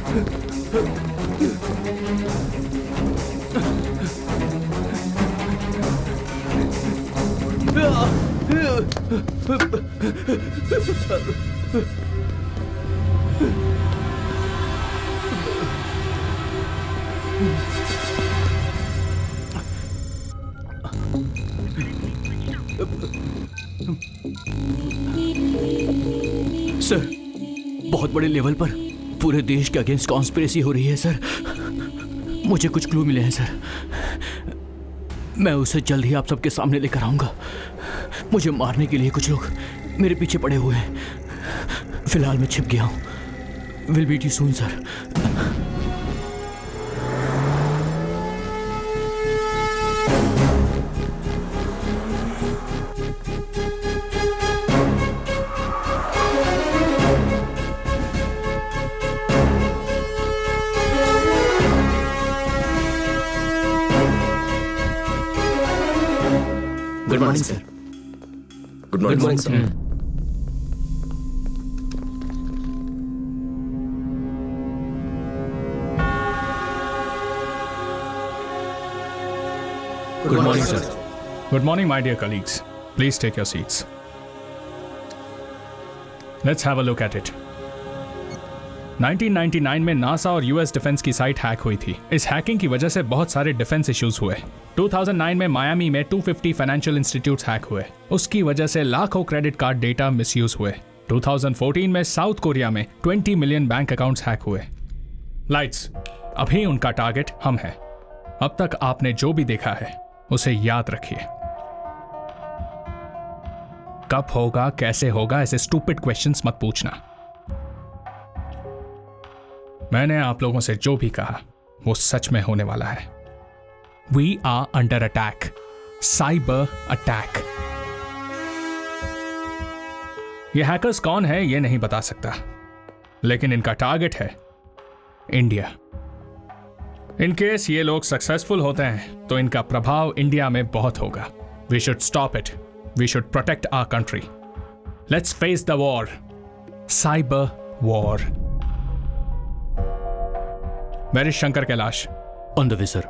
Sir, बहुत बड़े level पर पूरे देश के अगेंस्ट कॉन्स्पिरेसी हो रही है सर। मुझे कुछ क्लू मिले हैं सर, मैं उसे जल्द ही आप सबके सामने लेकर आऊंगा। मुझे मारने के लिए कुछ लोग मेरे पीछे पड़े हुए हैं। फिलहाल मैं छिप गया हूं। Will meet you soon sir. Good morning sir. Good morning sir. Good morning, sir. Good morning, my dear colleagues. Please take your seats. Let's have a look at it. 1999 में नासा और यूएस डिफेंस की site hack हुई थी। इस hacking की वजह से बहुत सारे डिफेंस इश्यूज हुए। 2009 में मायामी में 250 फाइनेंशियल इंस्टीट्यूट्स हैक हुए। उसकी वजह से लाखों क्रेडिट कार्ड डेटा मिसयूज हुए। 2014 में साउथ कोरिया में 20 मिलियन बैंक अकाउंट्स हैक हुए। लाइट्स, अभी उनका टारगेट हम हैं। अब तक आपने जो भी देखा है उसे याद रखिए। कब होगा, कैसे होगा, ऐसे स्टूपिड क्वेश्चंस मत पूछना। मैंने आप लोगों से जो भी कहा वो सच में होने वाला है। We are under attack. Cyber attack. ये हैकर्स कौन है ये नहीं बता सकता, लेकिन इनका टारगेट है इंडिया। इन केस ये लोग सक्सेसफुल होते हैं तो इनका प्रभाव इंडिया में बहुत होगा। We should stop it. We should protect our country. Let's face the war. Cyber war. Where is Shankar Kailash? On the way, sir.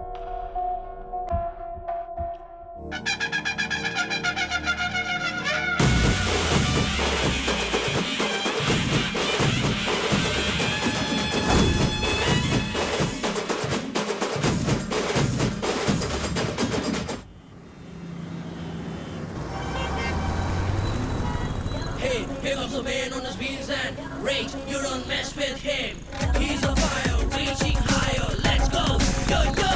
Hey, pick up the man on his wheels and rage. You don't mess with him. He's a fire, reaching higher. Let's go, yo yo.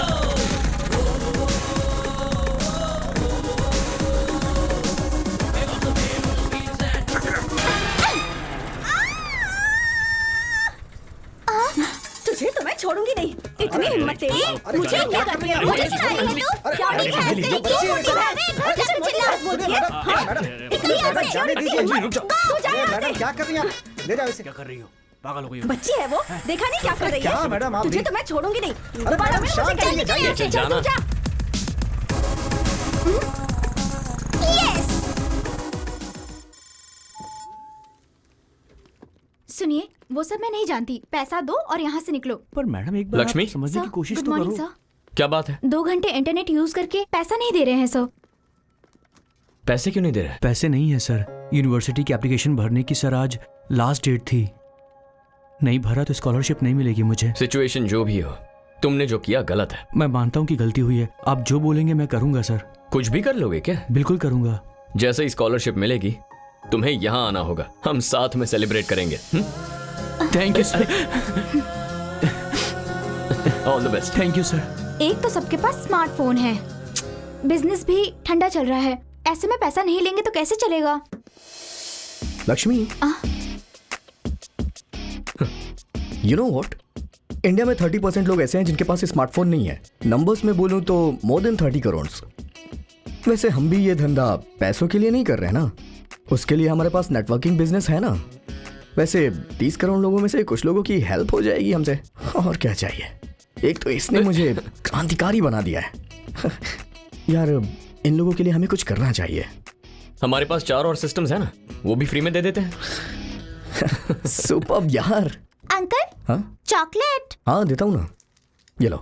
Pick up the man on his wheels and. तुझे तो मैं छोड़ूंगी नहीं। इतनी हिम्मत तेरी, मुझे क्या करती है? मुझे चिल्ला रही है तू? क्या ठीक है? तेरी क्यों चिल्ला बोलती है? इतनी जाने दीजिए। मैडम क्या कर रही हैं? ले जाओ इसे। क्या कर रही हो? पागल हो गई हो? बच्ची है वो, देखा नहीं क्या कर रही है? क्या मैडम आप तुझे तो मैं छोड़ूंगी नहीं। दोबारा मैं शांत मुझे रहिए, जाइए, जा जाना। यस। सुनिए, वो सब मैं नहीं जानती। पैसा दो और यहाँ से निकलो। पर मैडम एक बार आप लक्ष्मी? समझने की कोशिश गुड तो मॉर्निंग करो। सर। क्या बात है? 2 घंटे इंटरनेट यूज करके पैसा नहीं दे रहे हैं सर। पैसे क्यों नहीं दे रहे? पैसे नहीं है सर। यूनिवर्सिटी की एप्लीकेशन भरने की सर आज लास्ट डेट थी। नहीं भरा तो स्कॉलरशिप नहीं मिलेगी मुझे। सिचुएशन जो भी हो, तुमने जो किया गलत है। मैं मानता हूँ कि गलती हुई है। आप जो बोलेंगे मैं करूंगा सर। कुछ भी कर लोगे क्या? बिल्कुल करूंगा। जैसे ही स्कॉलरशिप मिलेगी तुम्हें यहाँ आना होगा। हम साथ में सेलिब्रेट करेंगे। Thank you sir. All the best. Thank you sir. एक तो सबके पास स्मार्टफोन है, बिजनेस भी ठंडा चल रहा है। ऐसे में पैसा नहीं लेंगे तो कैसे चलेगा? Lakshmi, you know what, India में 30% लोग ऐसे हैं जिनके पास स्मार्टफोन नहीं है। नंबर्स में बोलूं तो मोर देन 30 करोड़। वैसे हम भी ये धंधा पैसों के लिए नहीं कर रहे हैं ना, उसके लिए हमारे पास नेटवर्किंग बिजनेस है ना। वैसे 30 करोड़ लोगों में से कुछ लोगों की हेल्प हो जाएगी हमसे, और क्या चाहिए। एक तो इसने मुझे क्रांतिकारी बना दिया है। यार इन लोगों के लिए हमें कुछ करना चाहिए। हमारे पास 4 और सिस्टम्स है ना, वो भी फ्री में दे देते हैं। सुपर्ब यार। अंकल हाँ चॉकलेट। हाँ देता हूँ ना, ये लो।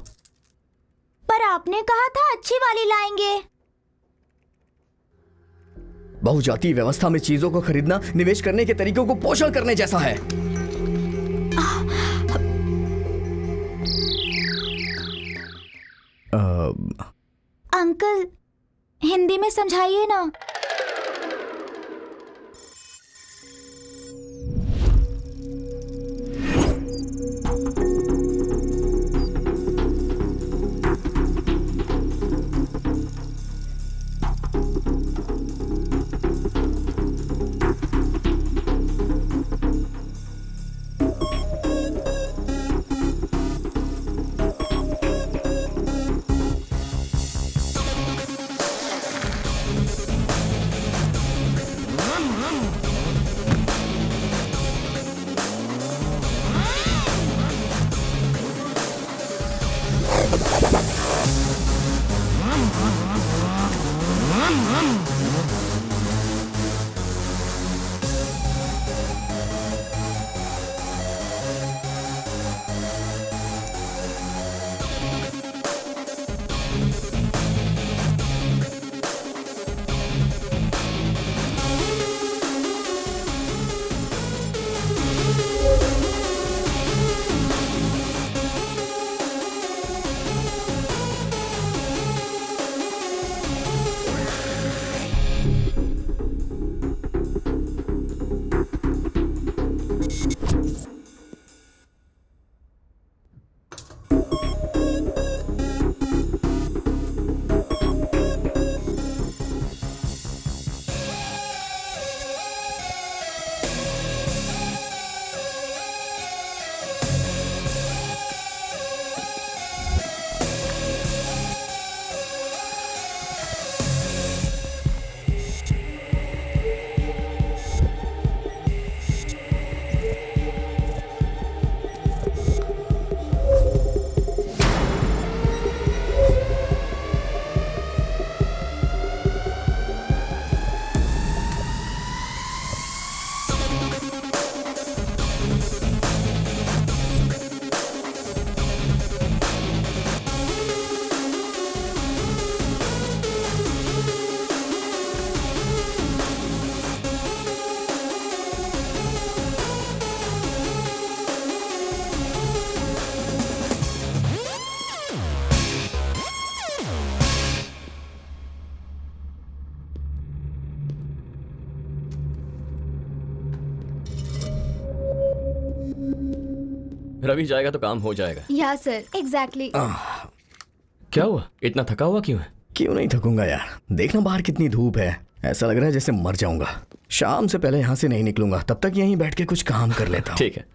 पर आपने कहा था अच्छी वाली लाएंगे। बहुजातीय व्यवस्था में चीजों को खरीदना निवेश करने के तरीकों को पोषण करने जैसा है। अंकल हिंदी में समझाइए ना। रवि जाएगा तो काम हो जाएगा। या सर एग्जैक्टली। क्या हुआ, इतना थका हुआ क्यों है? क्यों नहीं थकूंगा यार, देखना बाहर कितनी धूप है, ऐसा लग रहा है जैसे मर जाऊंगा। शाम से पहले यहाँ से नहीं निकलूंगा, तब तक यहीं बैठ के कुछ काम कर लेता हूँ। ठीक है।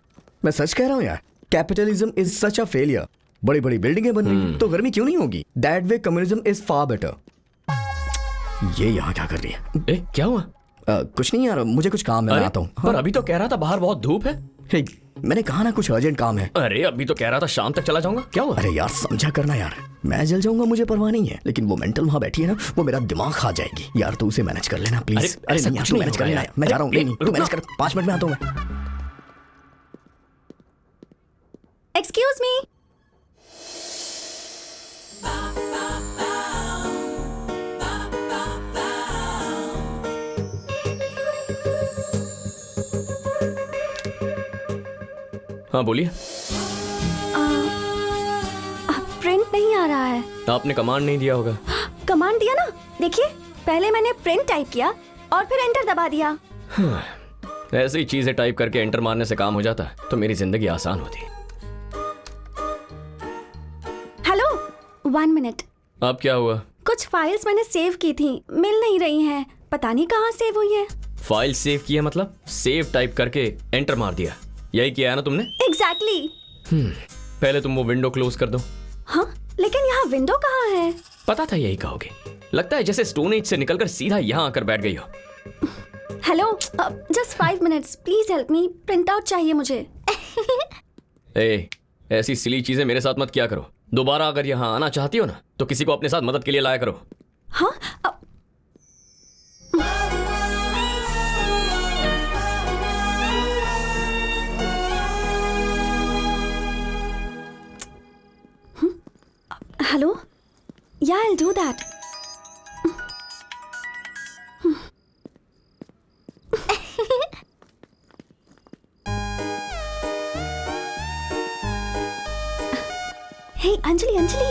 मैं सच कह रहा हूँ यार, capitalism is such a failure. बड़ी बड़ी बिल्डिंगें बन रही तो गर्मी क्यों नहीं होगी? That way communism is far better. ये यहाँ क्या कर रही है? ए, क्या हुआ? कुछ नहीं यार, मुझे कुछ काम है, मैं आता हूँ। पर अभी तो कह रहा था बाहर बहुत धूप है। हे, मैंने कहा ना कुछ अर्जेंट काम है। अरे अभी तो कह रहा था शाम तक चला जाऊंगा, क्या हुआ? अरे यार समझा करना यार, मैं जल जाऊंगा मुझे परवाह नहीं है, लेकिन वो मेंटल वहां बैठी है ना, वो मेरा दिमाग खा जाएगी यार। तू उसे मैनेज कर लेना प्लीज। अरे नहीं यार, तू मैनेज कर लेना, मैं जा रहा हूँ। नहीं तू मैनेज कर, 5 मिनट में आता हूँ मैं। Excuse me. हाँ बोलिए। प्रिंट नहीं आ रहा है। आपने कमांड नहीं दिया होगा। कमांड दिया ना, देखिए पहले मैंने प्रिंट टाइप किया और फिर एंटर दबा दिया। ऐसी चीजें टाइप करके एंटर मारने से काम हो जाता तो मेरी जिंदगी आसान होती। Hello 1 minute. अब क्या हुआ? कुछ फाइल्स मैंने सेव की थी, मिल नहीं रही हैं, पता नहीं कहाँ सेव हुई है। फाइल सेव किया मतलब सेव टाइप करके एंटर मार दिया, यही किया है ना तुमने? एग्जैक्टली। पहले तुम वो विंडो क्लोज कर दो। हाँ लेकिन यहाँ विंडो कहाँ है? पता था यही कहोगे, लगता है जैसे स्टोन एज से निकलकर सीधा यहाँ आकर बैठ गई हो। Hello just 5 minutes please help me, print out चाहिए मुझे। ए, ऐसी सिली चीजें मेरे साथ मत किया करो। दोबारा अगर यहाँ आना चाहती हो ना तो किसी को अपने साथ मदद के लिए लाया करो। हाँ हेलो या आई विल डू दैट. हे अंजलि अंजलि.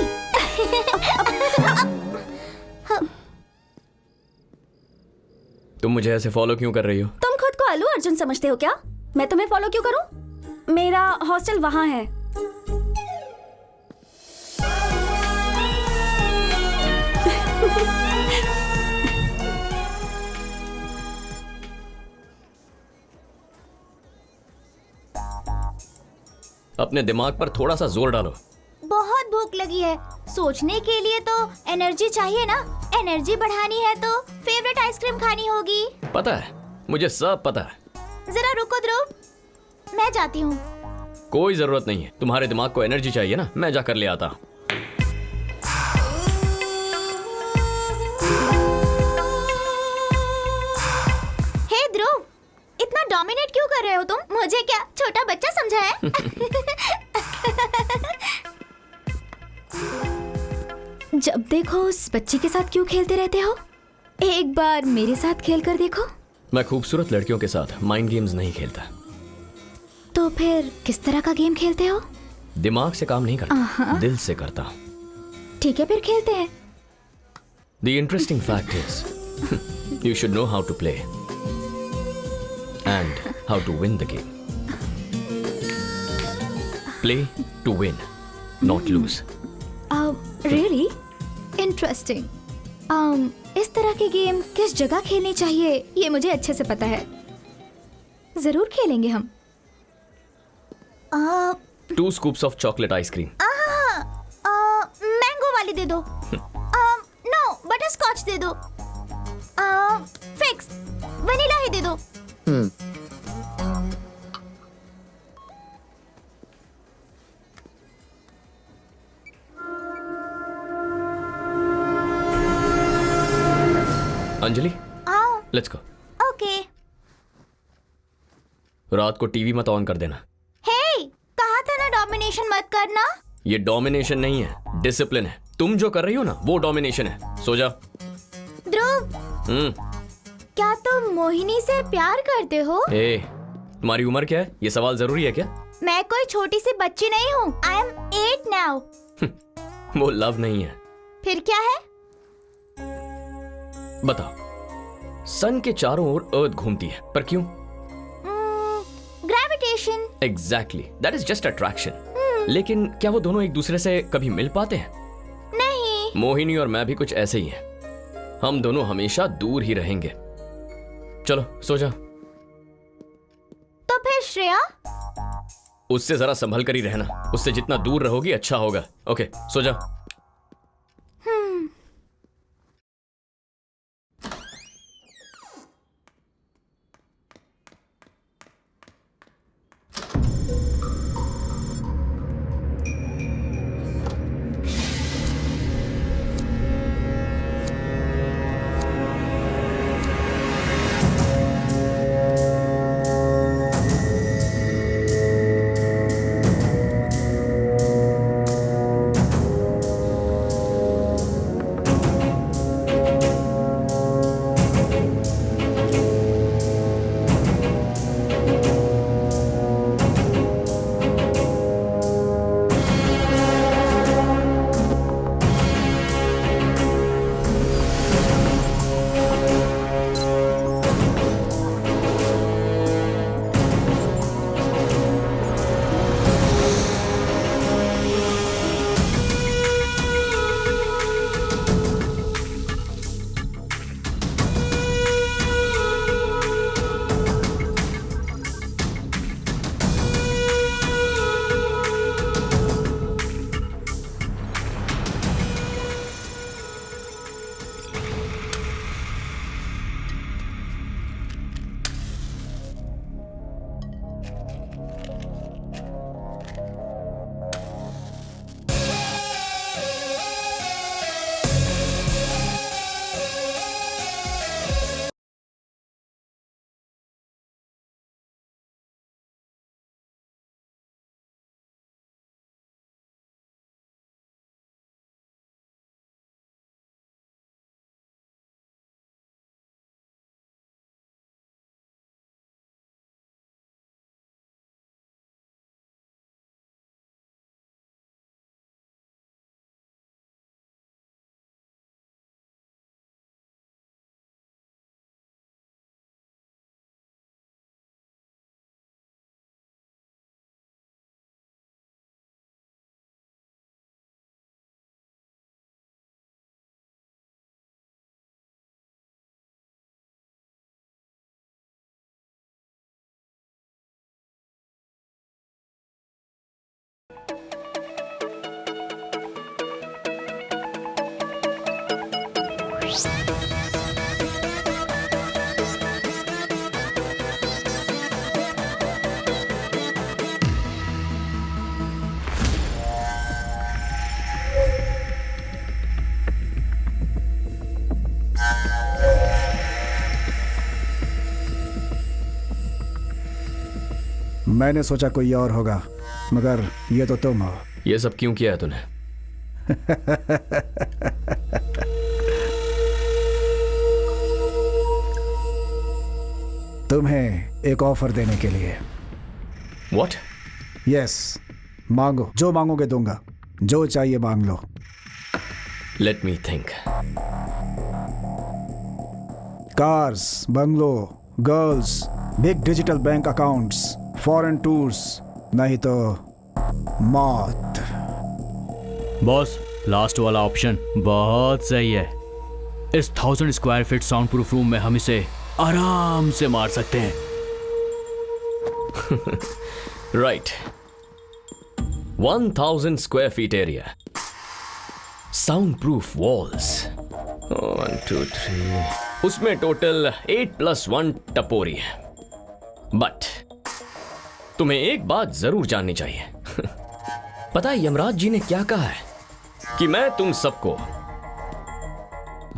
तुम मुझे ऐसे फॉलो क्यों कर रही हो? तुम खुद को अल्लू अर्जुन समझते हो क्या? मैं तुम्हें फॉलो क्यों करूं? मेरा हॉस्टल वहां है. अपने दिमाग पर थोड़ा सा जोर डालो. बहुत भूख लगी है. सोचने के लिए तो एनर्जी चाहिए ना. एनर्जी बढ़ानी है तो फेवरेट आइसक्रीम खानी होगी. पता है, मुझे सब पता है. जरा रुको ध्रुव, मैं जाती हूँ. कोई जरूरत नहीं है. तुम्हारे दिमाग को एनर्जी चाहिए ना, मैं जाकर ले आता हूँ. हे ध्रुव, इतना डोमिनेट क्यों कर रहे हो तुम? मुझे क्या छोटा बच्चा समझा है? जब देखो उस बच्चे के साथ क्यों खेलते रहते हो? एक बार मेरे साथ खेल कर देखो. मैं खूबसूरत लड़कियों के साथ माइंड गेम्स नहीं खेलता. तो फिर किस तरह का गेम खेलते हो? दिमाग से काम नहीं करता, दिल से करता हूँ. ठीक है फिर खेलते हैं. The interesting fact is, you should know how to play and how to win the game. Play to win, not lose. Really interesting. इस तरह के गेम किस जगह खेलनी चाहिए ये मुझे अच्छे से पता है. जरूर खेलेंगे हम. Two scoops of chocolate ice cream. Mango वाली दे दो. नो, बटर स्कॉच दे दो. फिक्स वनीला ही दे दो. अंजलि, हाँ, लेट्स गो. ओके. रात को टीवी मत ऑन कर देना. हे, कहा था ना डोमिनेशन मत करना. ये डोमिनेशन नहीं है, डिसिप्लिन है. तुम जो कर रही हो ना, वो डोमिनेशन है. सो जा. ध्रुव, क्या तुम मोहिनी से प्यार करते हो? ए, तुम्हारी उम्र क्या है? ये सवाल जरूरी है क्या? मैं कोई छोटी सी बच्ची नहीं हूँ. I am 8 now. वो लव नहीं है. फिर क्या है? बताओ. सन के चारों ओर अर्थ घूमती है, पर क्यों? Gravitation. Exactly, that is just attraction. लेकिन क्या वो दोनों एक दूसरे से कभी मिल पाते हैं? नहीं. मोहिनी और मैं भी कुछ ऐसे ही हैं. हम दोनों हमेशा दूर ही रहेंगे. चलो सो जा. तो फिर श्रेया? उससे जरा संभल कर ही रहना. उससे जितना दूर रहोगी अच्छा होगा. ओके, सो जा. मैंने सोचा कोई और होगा, मगर ये तो तुम हो। ये सब क्यों किया है तूने? तुम्हें एक ऑफर देने के लिए। What? यस, मांगो, जो मांगोगे दूंगा, जो चाहिए मांग लो। Let me think. Cars, bungalow, girls, big digital bank accounts, foreign tours, नहीं तो मौत। बॉस, लास्ट वाला ऑप्शन बहुत सही है। इस 1000 square feet sound proof room में हम इसे आराम से मार सकते हैं। Right. 1000 square feet area. Soundproof walls. 1, 2, 3. उसमें टोटल 8+1 टपोरी है। बट तुम्हें एक बात जरूर जाननी चाहिए। पता है यमराज जी ने क्या कहा है? कि मैं तुम सबको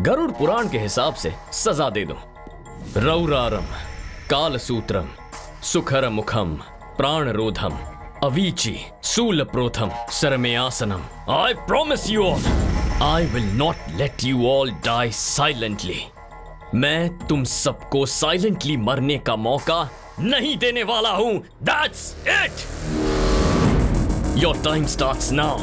गरुड़ पुराण के हिसाब से सजा दे दूं। रौरारम, कालसूत्रम, सुखर मुखम, प्राणरोधम, Avicii, सूलप्रोथम, सरमेयासनम। I promise you all, I will not let you all die silently. मैं तुम सबको साइलेंटली मरने का मौका नहीं देने वाला हूं। That's it. Your time starts now.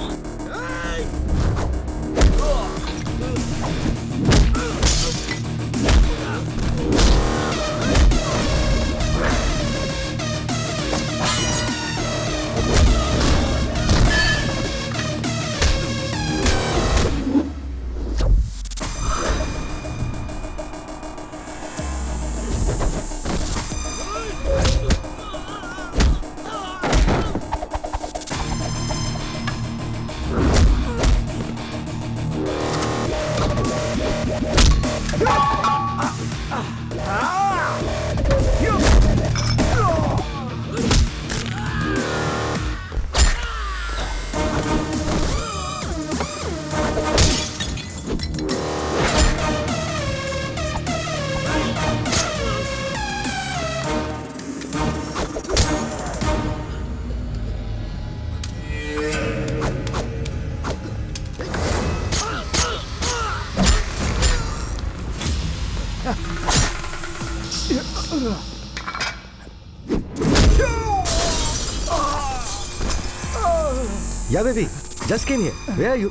Yeah, baby. Just came here. Where are you?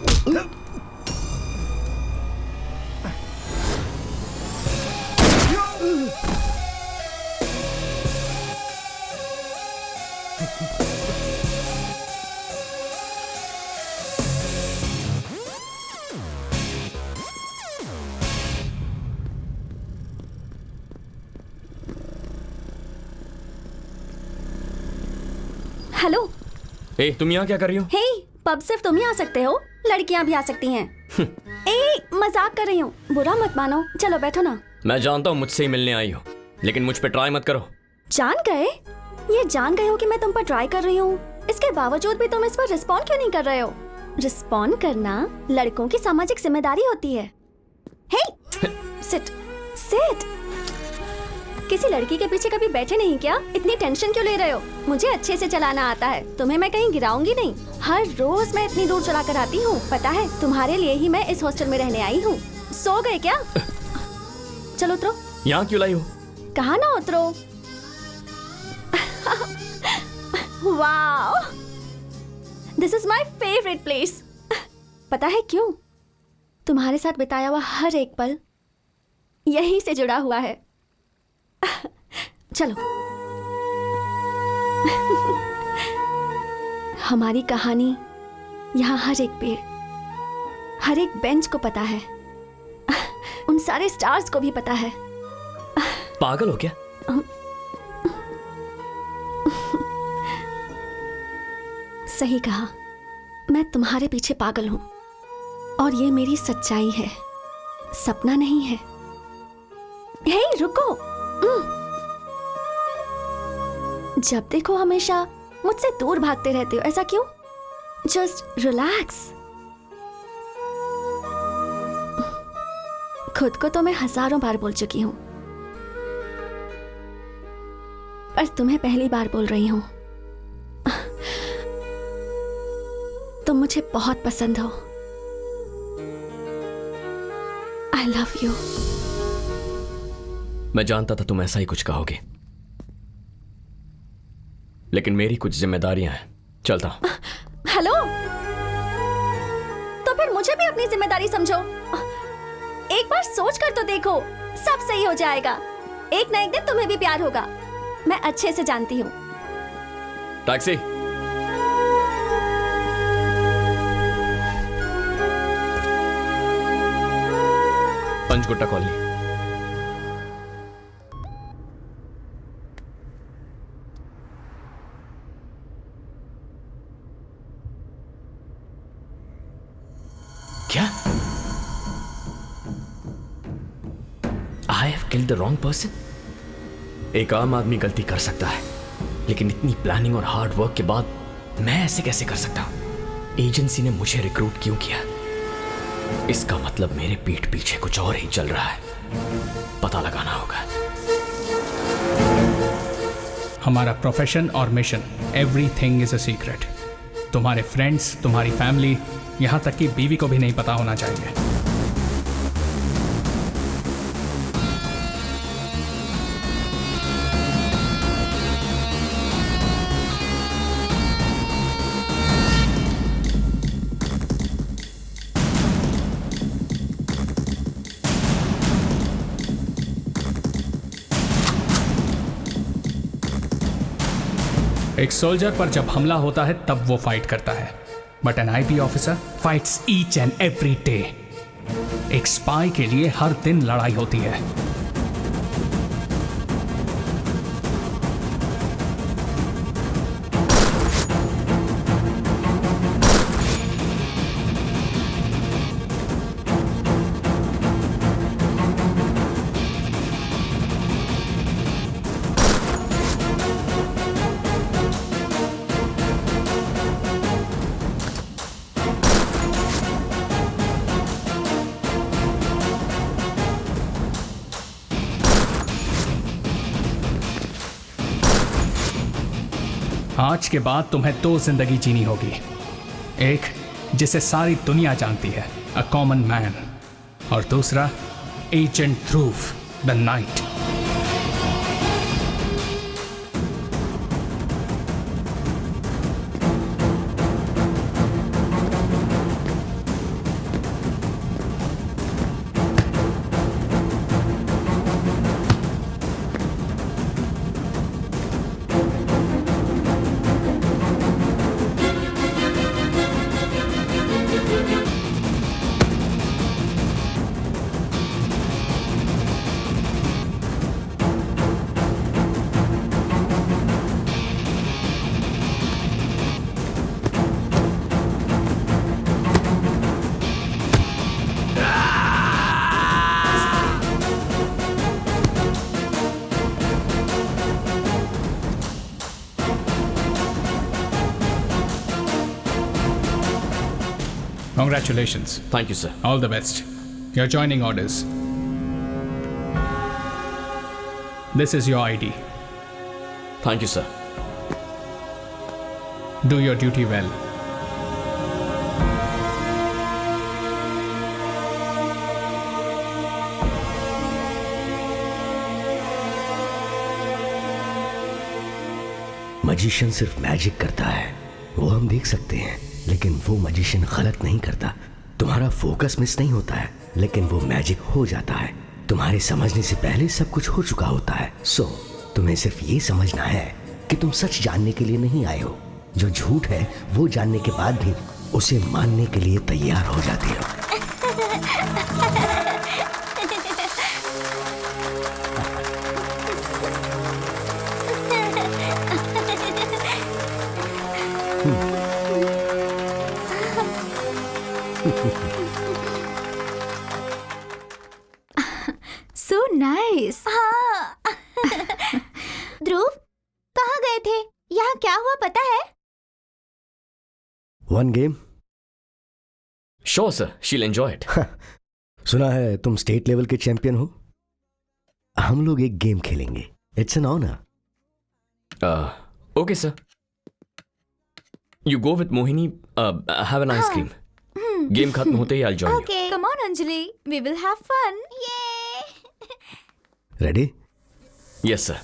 Hello. ए, तुम यहाँ क्या कर रही हो? हे, पब सिर्फ तुम ही आ सकते हो, लड़कियां भी आ सकती हैं। ए, मजाक कर रही हूँ, बुरा मत मानो। चलो बैठो ना। मैं जानता हूँ मुझसे ही मिलने आई हो, लेकिन मुझ पे ट्राई मत करो। जान गए? ये जान गए हो कि मैं तुम पर ट्राई कर रही हूँ, इसके बावजूद भी तुम इस पर रिस्पॉन्ड क्यों नहीं कर रहे हो? रिस्पॉन्ड करना लड़कों की सामाजिक जिम्मेदारी होती है। हे, सिट सिट। किसी लड़की के पीछे कभी बैठे नहीं क्या? इतनी टेंशन क्यों ले रहे हो? मुझे अच्छे से चलाना आता है, तुम्हें मैं कहीं गिराऊंगी नहीं। हर रोज मैं इतनी दूर चला कर आती हूँ, पता है? तुम्हारे लिए ही मैं इस हॉस्टल में रहने आई हूँ। सो गए क्या? चलो उतरो। यहाँ क्यों लाई हो? कहा ना उतरो। Wow, this is my favourite place. पता है क्यों? तुम्हारे साथ बिताया हुआ हर एक पल यहीं से जुड़ा हुआ है। चलो। हमारी कहानी यहाँ हर एक पेड़, हर एक बेंच को पता है, उन सारे स्टार्स को भी पता है। पागल हो क्या? सही कहा, मैं तुम्हारे पीछे पागल हूं और ये मेरी सच्चाई है। सपना नहीं है। हे रुको। जब देखो हमेशा मुझसे दूर भागते रहते हो, ऐसा क्यों? Just relax. खुद को तो मैं हजारों बार बोल चुकी हूं, पर तुम्हें पहली बार बोल रही हूं। तुम मुझे बहुत पसंद हो। I love you. मैं जानता था तुम ऐसा ही कुछ कहोगे, लेकिन मेरी कुछ जिम्मेदारियां हैं। चलता हूं। हेलो, तो फिर मुझे भी अपनी जिम्मेदारी समझो। एक बार सोच कर तो देखो, सब सही हो जाएगा। एक ना एक दिन तुम्हें भी प्यार होगा, मैं अच्छे से जानती हूँ। टैक्सी। पंचकुट्टा कॉलोनी। क्या? I have killed the wrong person? एक आम आदमी गलती कर सकता है, लेकिन इतनी प्लानिंग और हार्ड वर्क के बाद मैं ऐसे कैसे कर सकता हूं? एजेंसी ने मुझे रिक्रूट क्यों किया? इसका मतलब मेरे पीठ पीछे कुछ और ही चल रहा है। पता लगाना होगा। हमारा प्रोफेशन और mission, everything is a secret. तुम्हारे फ्रेंड्स, तुम्हारी फैमिली, यहां तक कि बीवी को भी नहीं पता होना चाहिए। एक सोल्जर पर जब हमला होता है तब वो फाइट करता है, but N IP officer fights each and every day. एक स्पाई के लिए हर दिन लड़ाई होती है। आज के बाद तुम्हें दो जिंदगी जीनी होगी। एक जिसे सारी दुनिया जानती है, अ कॉमन मैन, और दूसरा agent Dhruv the night. Congratulations. Thank you, sir. All the best. Your joining orders. This is your ID. Thank you, sir. Do your duty well. Magician सिर्फ मैजिक करता है, वो हम देख सकते हैं, लेकिन वो मजिशियन गलत नहीं करता। तुम्हारा फोकस मिस नहीं होता है, लेकिन वो मैजिक हो जाता है। तुम्हारे समझने से पहले सब कुछ हो चुका होता है। सो तुम्हें सिर्फ ये समझना है कि तुम सच जानने के लिए नहीं आए हो। जो झूठ है वो जानने के बाद भी उसे मानने के लिए तैयार हो जाते हो। नाइस। हाँ। ध्रुव, कहाँ गए थे? यहाँ क्या हुआ पता है? One game. श्योर सर, शील एंजॉय इट। सुना है तुम स्टेट लेवल के चैंपियन हो। हम लोग एक गेम खेलेंगे। It's an honour. Okay sir, you go with Mohini, have an ice cream. Game खत्म होते ही I join you. Okay, come on Anjali, we will have fun. Yay! Ready? Yes sir.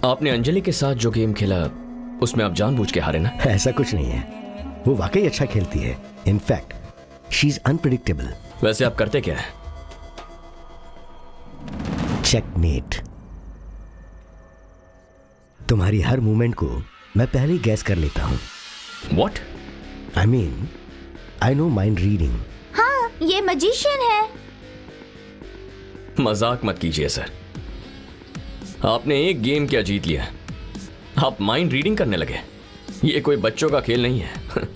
आपने अंजलि के साथ जो गेम खेला उसमें आप जानबूझ के हारे ना? ऐसा कुछ नहीं है, वो वाकई अच्छा खेलती है। In fact she is unpredictable. वैसे आप करते क्या है? चेकमेट। तुम्हारी हर मूवमेंट को मैं पहले ही गैस कर लेता हूं। What? I mean, I know mind reading. हाँ, ये मजिशियन है। मजाक मत कीजिए सर, आपने एक गेम क्या जीत लिया, आप माइंड रीडिंग करने लगे। ये कोई बच्चों का खेल नहीं है।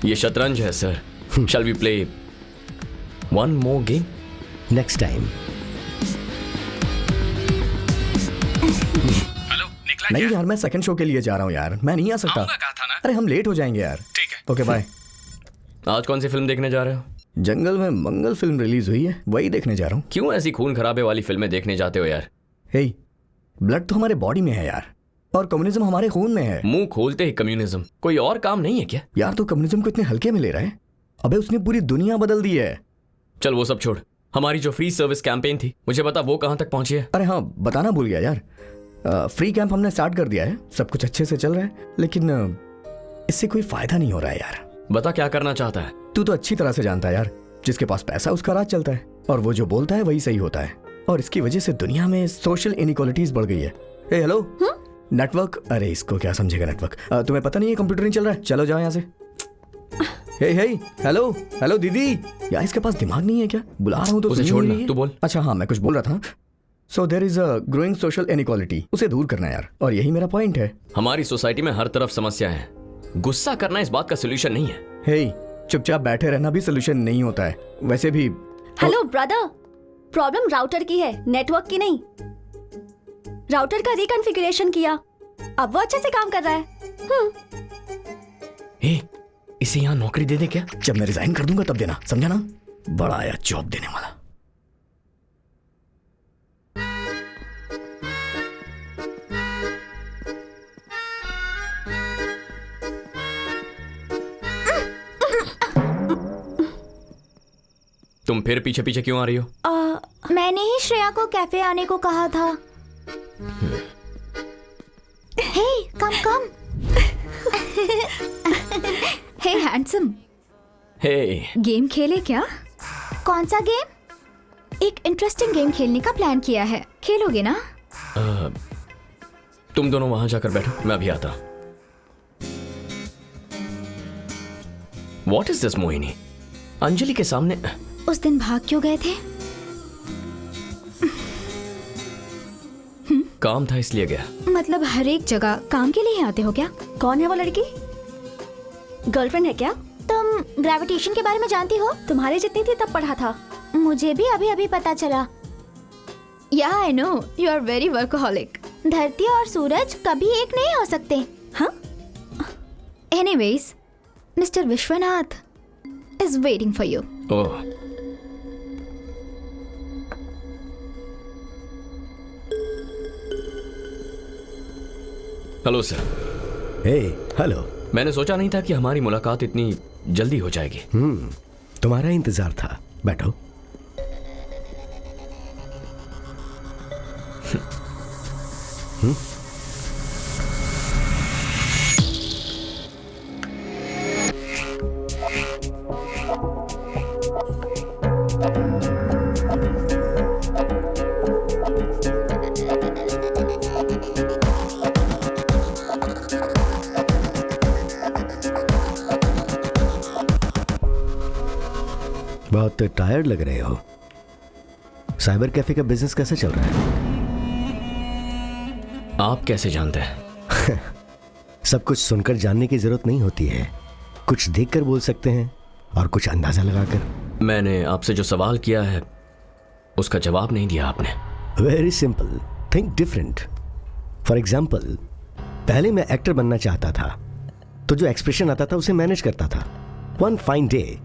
ये शतरंज है sir. Shall we play one more game? Next time. नहीं यार, मैं सेकंड शो के लिए जा रहा हूँ यार, मैं नहीं आ सकता। कहा था ना। अरे हम लेट हो जाएंगे यार। ठीक है। Okay bye. आज कौन सी फिल्म देखने जा रहे हो? जंगल में मंगल फिल्म रिलीज हुई है, वही देखने जा रहा हूँ। क्यों ऐसी खून खराबे वाली फिल्में देखने जाते हो यार? हे, ब्लड तो हमारे बॉडी में है यार, और कम्युनिज्म हमारे खून में है। मुंह खोलते ही कम्युनिज्म, कोई और काम नहीं है क्या? यार तो कम्युनिज्म को इतने हल्के में ले रहा है? अबे उसने पूरी दुनिया बदल दी है। चल वो सब छोड़, हमारी जो फ्री सर्विस कैंपेन थी मुझे बता वो कहां तक पहुंची है? अरे हाँ, बताना भूल गया यार। फ्री कैंप हमने स्टार्ट कर दिया है, सब कुछ अच्छे से चल रहा है, लेकिन इससे कोई फायदा नहीं हो रहा है यार। बता क्या करना चाहता है? तू तो अच्छी तरह से जानता है यार, जिसके पास पैसा उसका राज चलता है, और वो जो बोलता है वही सही होता है, और इसकी वजह से दुनिया में सोशल इनइक्वालिटीज बढ़ गई है। ए हेलो, नेटवर्क, अरे इसको क्या समझेगा नेटवर्क। तुम्हें पता नहीं है कंप्यूटर नहीं चल रहा है, चलो जाओ यहाँ से। हे हे, हेलो हेलो दीदी, यार इसके पास दिमाग नहीं है क्या? बुला रहा हूँ तो उसे सुन ही छोड़ नहीं ना, रही है। तू बोल। अच्छा हाँ, मैं कुछ बोल रहा था। So there is a growing social inequality, उसे दूर करना है यार, और यही मेरा पॉइंट है। हमारी सोसाइटी में हर तरफ समस्या है, गुस्सा करना इस बात का सोल्यूशन नहीं है। हे, चुपचाप बैठे रहना भी सोल्यूशन नहीं होता है। वैसे भी हेलो ब्रदर, प्रॉब्लम राउटर की है, नेटवर्क की नहीं। राउटर का रिकॉन्फ़िगरेशन किया, अब वो अच्छे से काम कर रहा है। हे, इसे यहाँ नौकरी दे दे क्या? जब मैं रिजाइन कर दूंगा तब देना, समझा ना? बड़ा आया जॉब देने वाला। तुम फिर पीछे पीछे क्यों आ रही हो? मैंने ही श्रेया को कैफे आने को कहा था। हे, कम कम। हे हैंडसम, हे, गेम खेले क्या? कौन सा गेम? एक इंटरेस्टिंग गेम खेलने का प्लान किया है, खेलोगे ना? तुम दोनों वहां जाकर बैठो, मैं अभी आता हूं। What is this Mohini? Anjali के सामने उस दिन भाग क्यों गए थे? काम था इसलिए गया। मतलब हर एक जगह काम के लिए ही आते हो क्या? कौन है वो लड़की? गर्लफ्रेंड है क्या? तुम ग्रेविटेशन के बारे में जानती हो? तुम्हारे जितनी थी तब पढ़ा था। मुझे भी अभी अभी पता चला। Yeah I know, you are very workaholic. धरती और सूरज कभी एक नहीं हो सकते। हाँ? Anyways, mister Vishwanath is waiting for you. Oh, hello sir. Hey, hello. मैंने सोचा नहीं था कि हमारी मुलाकात इतनी जल्दी हो जाएगी। तुम्हारा इंतजार था, बैठो। बहुत टायर्ड लग रहे हो। साइबर कैफे का बिजनेस कैसे चल रहा है? आप कैसे जानते हैं? सब कुछ सुनकर जानने की जरूरत नहीं होती है, कुछ देखकर बोल सकते हैं और कुछ अंदाजा लगाकर। मैंने आपसे जो सवाल किया है उसका जवाब नहीं दिया आपने। Very simple, think different. For example, पहले मैं एक्टर बनना चाहता था, तो जो एक्सप्रेशन आता था उसे मैनेज करता था। वन फाइन डे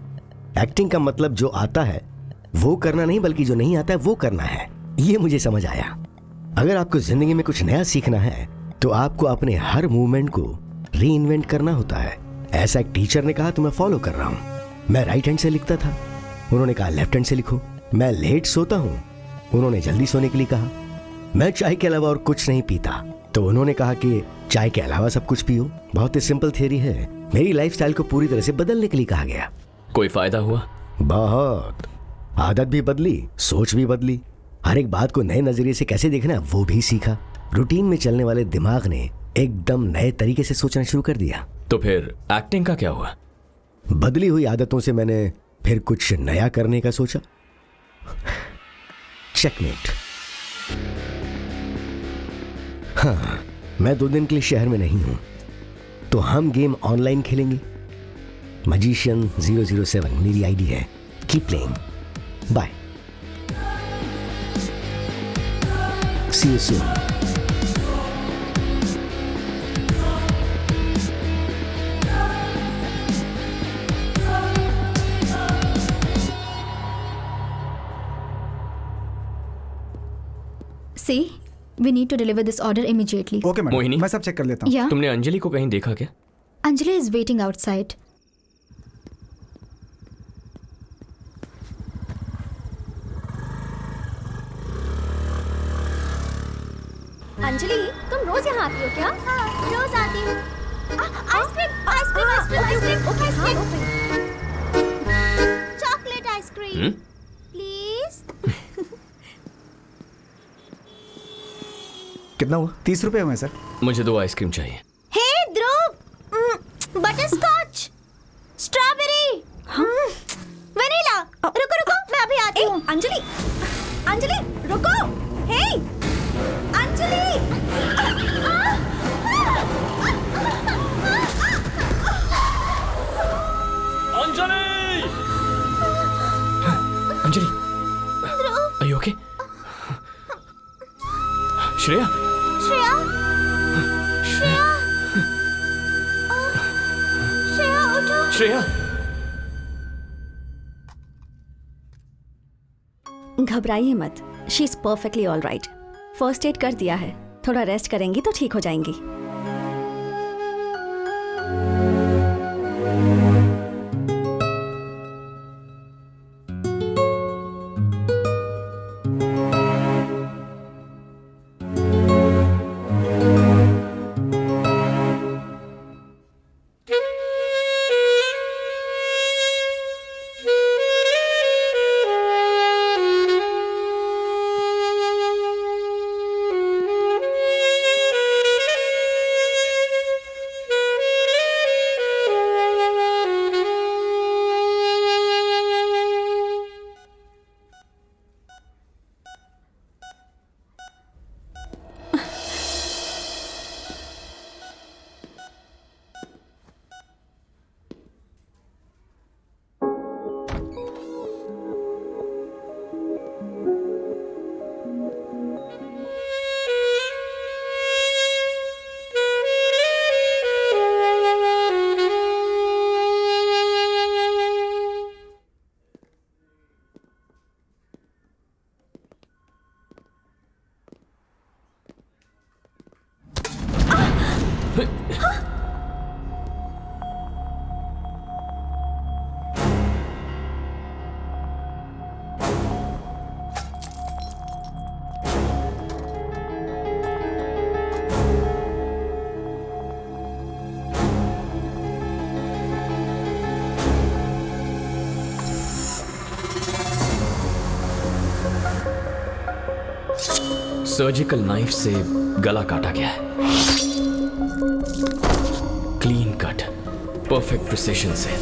एक्टिंग का मतलब जो आता है वो करना नहीं, बल्कि जो नहीं आता है वो करना है। ये मुझे समझ आया। अगर आपको जिंदगी में कुछ नया सीखना है तो आपको अपने हर मूवमेंट को री इन्वेंट करना होता है। ऐसा एक टीचर ने कहा तो मैं फॉलो कर रहा हूं। मैं राइट हैंड से लिखता था, उन्होंने कहा लेफ्ट हैंड से लिखो। मैं लेट सोता हूं, उन्होंने जल्दी सोने के लिए कहा। मैं चाय के अलावा और कुछ नहीं पीता, तो उन्होंने कहा कि चाय के अलावा सब कुछ पियो। बहुत ही सिंपल थियरी है। मेरी लाइफस्टाइल को पूरी तरह से बदलने के लिए कहा गया। कोई फायदा हुआ? बहुत। आदत भी बदली, सोच भी बदली। हर एक बात को नए नजरिए से कैसे देखना है वो भी सीखा। रूटीन में चलने वाले दिमाग ने एकदम नए तरीके से सोचना शुरू कर दिया। तो फिर एक्टिंग का क्या हुआ? बदली हुई आदतों से मैंने फिर कुछ नया करने का सोचा। चेकमेट। हाँ, मैं 2 दिन के लिए शहर में नहीं हूं, तो हम गेम ऑनलाइन खेलेंगे। मजिशियन 007 मेरी आईडी है। Keep playing. Bye. See you soon. See, we need to deliver this order immediately. Okay madam, Mohini? मैं सब चेक कर लेता हूँ। Yeah, तुमने अंजलि को कहीं देखा क्या? Anjali is waiting outside. Anjali, तुम रोज यहाँ आती हो क्या? हाँ, रोज आती हूँ। Ice cream, ice cream, ice cream, ice cream, chocolate ice cream, please. कितना हुआ? 30 रुपए हुए सर। मुझे 2 आइसक्रीम चाहिए। हे ध्रुव, बटरस्कॉच, स्ट्रॉबेरी, वनीला। रुको रुको, मैं अभी आती हूँ। अंजलि, अंजलि, रुको। हे, Anjali. Anjali! Anjali, are you okay? Shreya, Shreya, Shreya, Shreya उठो। श्रेया! घबराइए मत, she is perfectly all right. First aid कर दिया है, थोड़ा रेस्ट करेंगी तो ठीक हो जाएंगी। सर्जिकल नाइफ से गला काटा गया है। क्लीन कट, परफेक्ट प्रिसिशन से।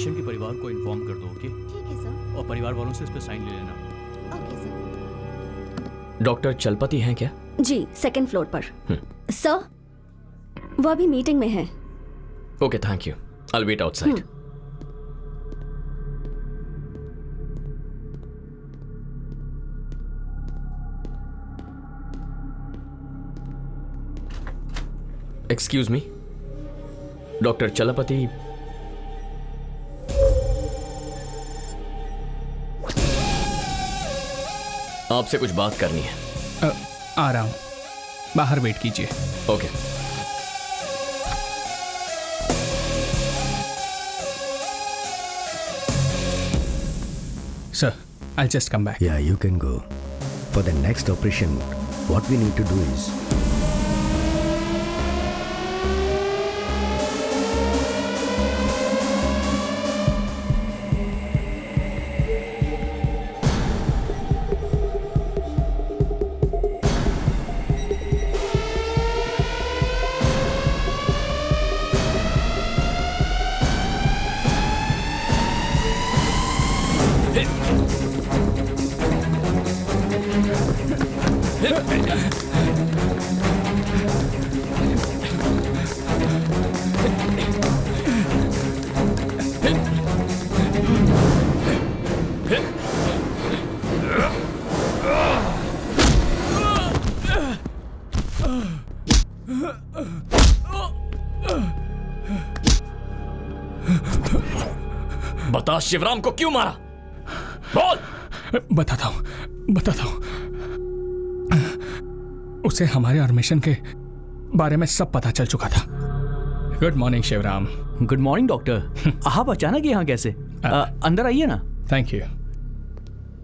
पेशेंट के परिवार को इन्फॉर्म कर दो, ओके? ठीक है सर। और परिवार वालों से इस पे साइन ले लेना। Okay sir. डॉक्टर चलपति हैं क्या? जी, सेकंड फ्लोर पर। सर, वो अभी मीटिंग में है। Okay, thank you. I wait outside. Excuse me, doctor Chalapati. आपसे कुछ बात करनी है। आ रहा हूँ, बाहर वेट कीजिए। Okay. Sir, I'll just come back. Yeah, you can go. For the next operation, what we need to do is बता, शिवराम को क्यों मारा? बोल। बताता हूँ। उसे हमारे और मिशन के बारे में सब पता चल चुका था। Good morning Shivaram. Good morning doctor. आप अचानक यहाँ कैसे? अंदर आइए ना। Thank you.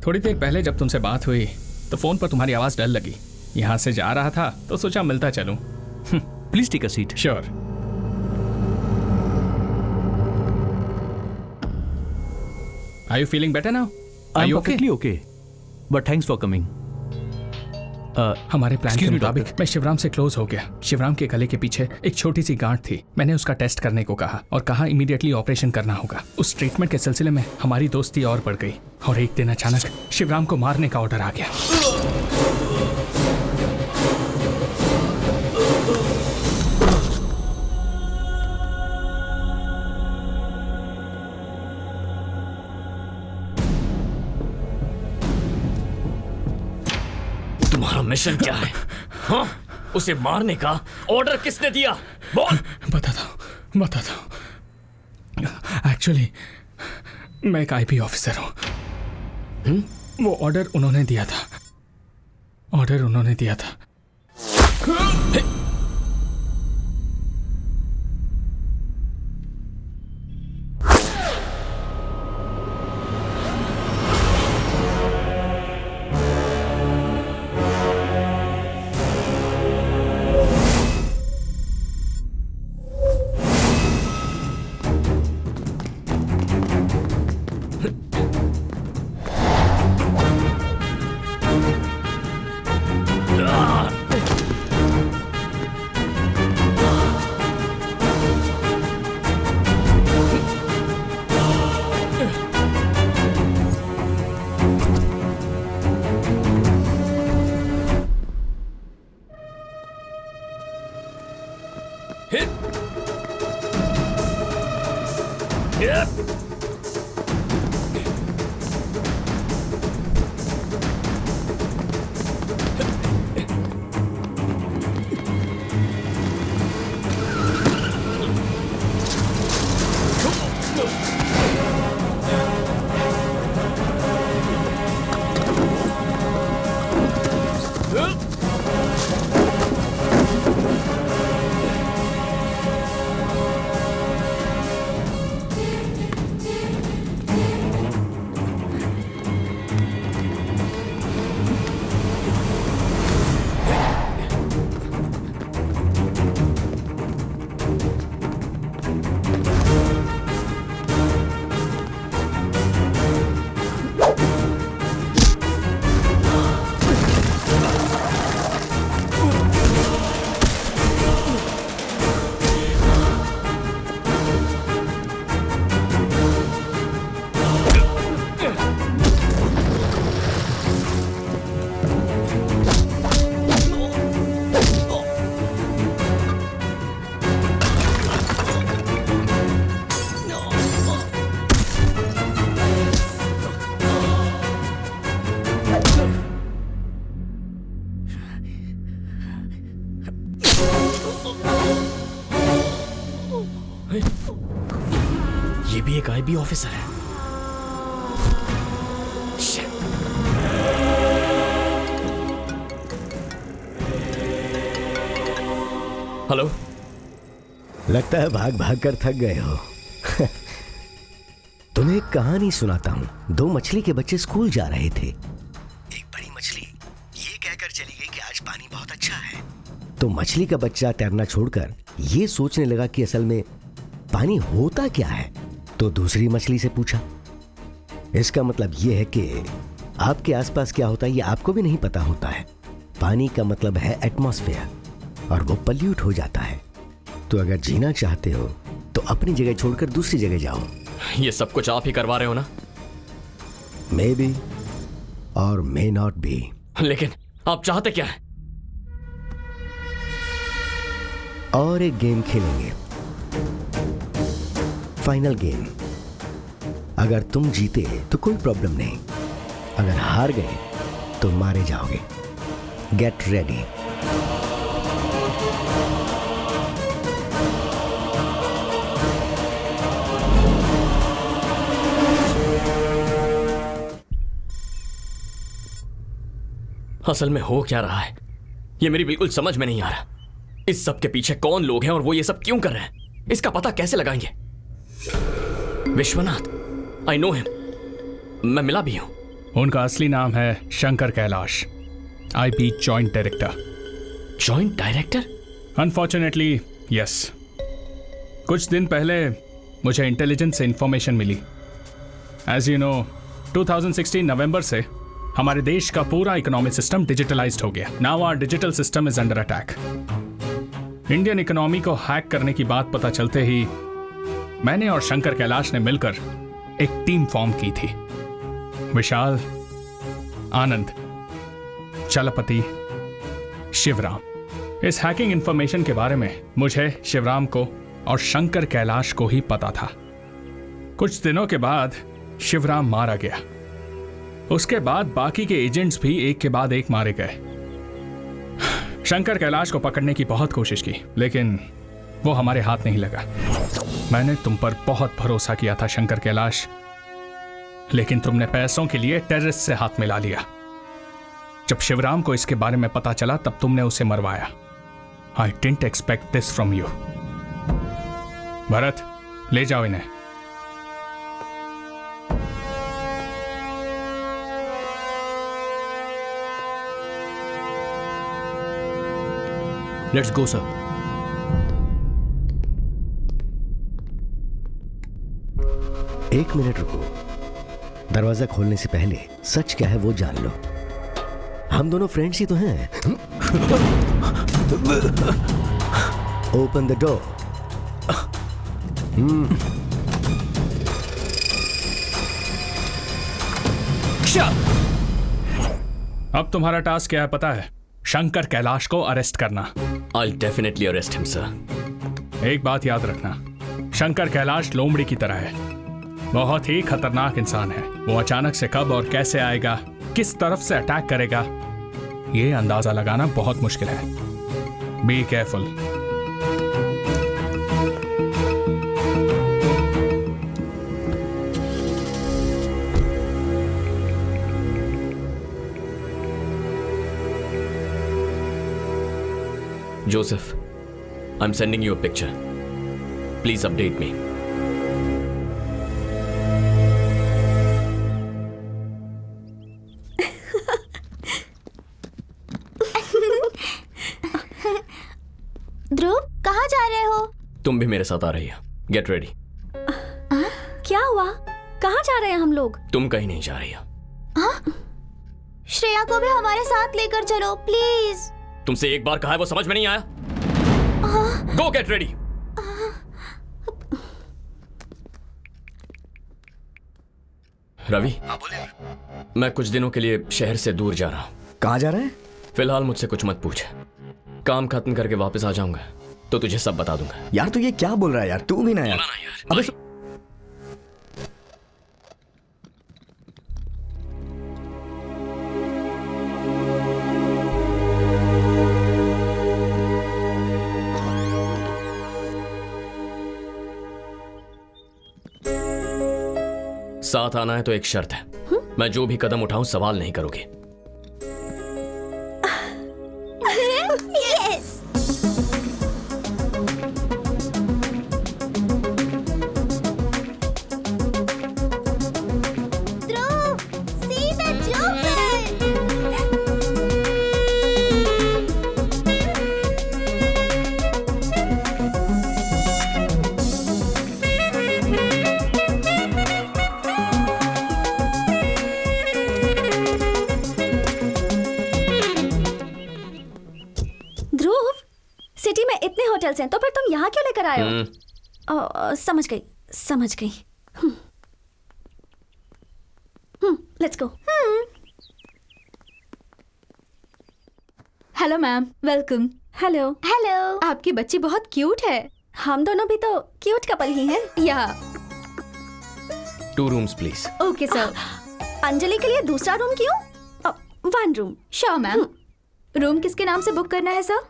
थोड़ी देर पहले जब तुमसे बात हुई तो फोन पर तुम्हारी आवाज डर लगी। यहाँ से जा रहा था तो सोचा मिलता चलूं। Please take a seat. Sure. Are you feeling better now? Are I'm you perfectly okay? But thanks for coming. हमारे प्लान के excuse me, मुताबिक doctor. मैं शिवराम से क्लोज हो गया। शिवराम के गले के पीछे एक छोटी सी गांठ थी। मैंने उसका टेस्ट करने को कहा और कहा इमीडिएटली ऑपरेशन करना होगा। उस ट्रीटमेंट के सिलसिले में हमारी दोस्ती और बढ़ गई और एक दिन अचानक शिवराम को मारने का ऑर्डर आ गया। तुम्हारा मिशन क्या है? हाँ? उसे मारने का ऑर्डर किसने दिया? बोल। बताता हूँ। एक्चुअली मैं एक आईपी ऑफिसर हूँ। वो ऑर्डर उन्होंने दिया था। ये भी एक आईबी ऑफिसर है। Shit. हेलो। लगता है भाग भाग कर थक गए हो। तुम्हें एक कहानी सुनाता हूँ। दो मछली के बच्चे स्कूल जा रहे थे। एक बड़ी मछली ये कहकर चली गई कि आज पानी बहुत अच्छा है। तो मछली का बच्चा तैरना छोड़कर ये सोचने लगा कि असल में पानी होता क्या है। तो दूसरी मछली से पूछा। इसका मतलब ये है कि आपके आसपास क्या होता है ये आपको भी नहीं पता होता है। पानी का मतलब है एटमॉस्फेयर और वो पल्यूट हो जाता है। तो अगर जीना चाहते हो तो अपनी जगह छोड़कर दूसरी जगह जाओ। ये सब कुछ आप ही करवा रहे हो ना? मे बी और मे नॉट बी। लेकिन आप चाहते क्या है? और एक गेम खेलेंगे, फाइनल गेम। अगर तुम जीते तो कोई प्रॉब्लम नहीं, अगर हार गए तो मारे जाओगे। Get ready. असल में हो क्या रहा है ये मेरी बिल्कुल समझ में नहीं आ रहा। इस सब के पीछे कौन लोग हैं और वो ये सब क्यों कर रहे हैं, इसका पता कैसे लगाएंगे? विश्वनाथ, आई नो हिम, मैं मिला भी हूं। उनका असली नाम है Shankar Kailash, IP joint director. Joint director? Unfortunately yes. कुछ दिन पहले मुझे इंटेलिजेंस से इंफॉर्मेशन मिली। एज यू नो 2016 नवंबर से हमारे देश का पूरा इकोनॉमिक सिस्टम डिजिटलाइज्ड हो गया। Now our digital system is under attack. Indian economy को हैक करने की बात पता चलते ही मैंने और शंकर कैलाश ने मिलकर एक टीम फॉर्म की थी। विशाल, आनंद, चलपति, शिवराम। इस हैकिंग इंफॉर्मेशन के बारे में मुझे, शिवराम को और शंकर कैलाश को ही पता था। कुछ दिनों के बाद शिवराम मारा गया। उसके बाद बाकी के एजेंट्स भी एक के बाद एक मारे गए। शंकर कैलाश को पकड़ने की बहुत कोशिश की लेकिन वो हमारे हाथ नहीं लगा। मैंने तुम पर बहुत भरोसा किया था शंकर कैलाश, लेकिन तुमने पैसों के लिए टेररिस्ट से हाथ मिला लिया। जब शिवराम को इसके बारे में पता चला तब तुमने उसे मरवाया। I didn't expect this from you. Bharat, ले जाओ इन्हें। Let's go sir. एक मिनट रुको। दरवाजा खोलने से पहले सच क्या है वो जान लो। हम दोनों फ्रेंड्स ही तो हैं। Open the door. अब तुम्हारा टास्क क्या है पता है? शंकर कैलाश को अरेस्ट करना। I'll definitely arrest him, sir. एक बात याद रखना, शंकर कैलाश लोमड़ी की तरह है। बहुत ही खतरनाक इंसान है। वो अचानक से कब और कैसे आएगा, किस तरफ से अटैक करेगा, ये अंदाजा लगाना बहुत मुश्किल है। Be careful. Joseph, I'm sending you a picture. Please update me. ध्रुव, कहाँ जा रहे हो? तुम भी मेरे साथ आ रही हो। Get ready. क्या हुआ? कहाँ जा रहे हैं हम लोग? तुम कहीं नहीं जा रही हो। श्रेया को भी हमारे साथ लेकर चलो प्लीज। तुमसे एक बार कहा है वो समझ में नहीं आया? Go get ready. रवि, मैं कुछ दिनों के लिए शहर से दूर जा रहा हूँ। कहाँ जा रहे हैं? फिलहाल मुझसे कुछ मत पूछ। काम खत्म करके वापस आ जाऊंगा तो तुझे सब बता दूंगा। यार तू ये क्या बोल रहा है यार? तू भी ना यार। अबे साथ आना है तो एक शर्त है। मैं जो भी कदम उठाऊं सवाल नहीं करोगे। Yes. Dhruv, see the Joker. Dhruv, city में इतने होटल्स हैं तो फिर तुम यहाँ क्यों लेकर आए हो? समझ गई, समझ गई। Let's go. Hello ma'am, welcome. Hello. Hello. आपकी बच्ची बहुत क्यूट है। हम दोनों भी तो क्यूट कपल ही हैं। या 2 rooms please. Okay sir. Anjali के लिए दूसरा रूम क्यों? 1 रूम। Sure ma'am. रूम किसके नाम से बुक करना है sir?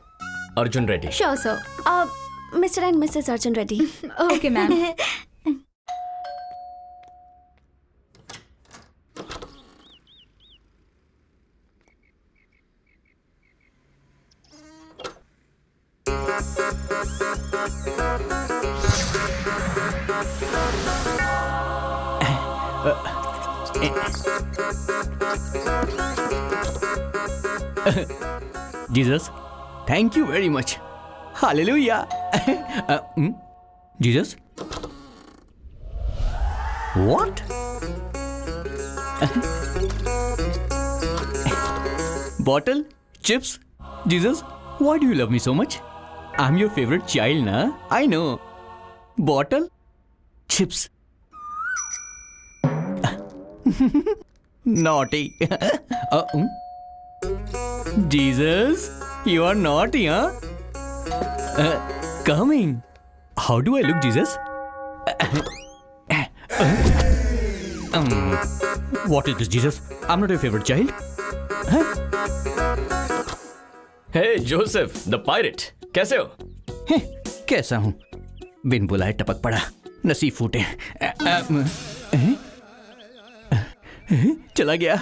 Arjun Reddy. Sure sir. Mr and Mrs Arjun Reddy. Okay ma'am. Jesus, thank you very much. Hallelujah. Jesus, what? Bottle, chips. Jesus, why do you love me so much? I am your favourite child ना? I know. Bottle, chips. Naughty. Jesus, you are naughty, huh? Coming. How do I look, Jesus? What is this, Jesus? I'm not your favorite child. Hey, Joseph, the pirate. कैसे हो? कैसा हूँ? बिन बुलाए टपक पड़ा, नसीब फूटे। चला गया।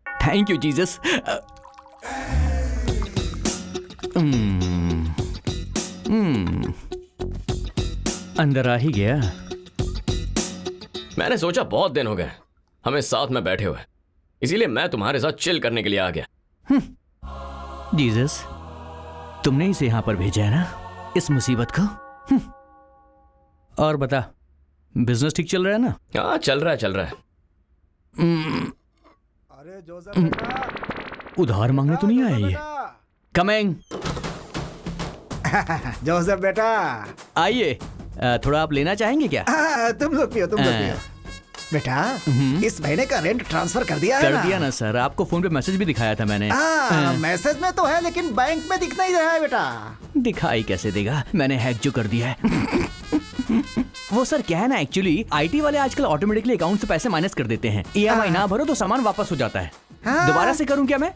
Thank you Jesus. अंदर आ ही गया। मैंने सोचा बहुत दिन हो गए हमें साथ में बैठे हुए, इसीलिए मैं तुम्हारे साथ चिल करने के लिए आ गया। जीसस, तुमने इसे यहां पर भेजा है ना, इस मुसीबत को। और बता, बिजनेस ठीक चल रहा है ना? हाँ, चल रहा है, चल रहा है। अरे जोसेफ बेटा, उधार मांगने तो नहीं आया ये? कमिंग। जोसेफ बेटा, आइए। थोड़ा आप लेना चाहेंगे क्या? तुम लोग पियो, तुम लोग पियो। बेटा, इस महीने का रेंट ट्रांसफर कर दिया है कर दिया ना सर, आपको फोन पे मैसेज भी दिखाया था मैंने। मैसेज में तो है लेकिन बैंक में दिख नहीं रहा है बेटा। दिखाई कैसे देगा, मैंने हैक जो कर दिया है। वो सर क्या है ना, एक्चुअली आईटी वाले आजकल ऑटोमेटिकली अकाउंट से पैसे माइनस कर देते हैं। ईएमआई ना भरो तो सामान वापस हो जाता है। दोबारा से करूं क्या मैं?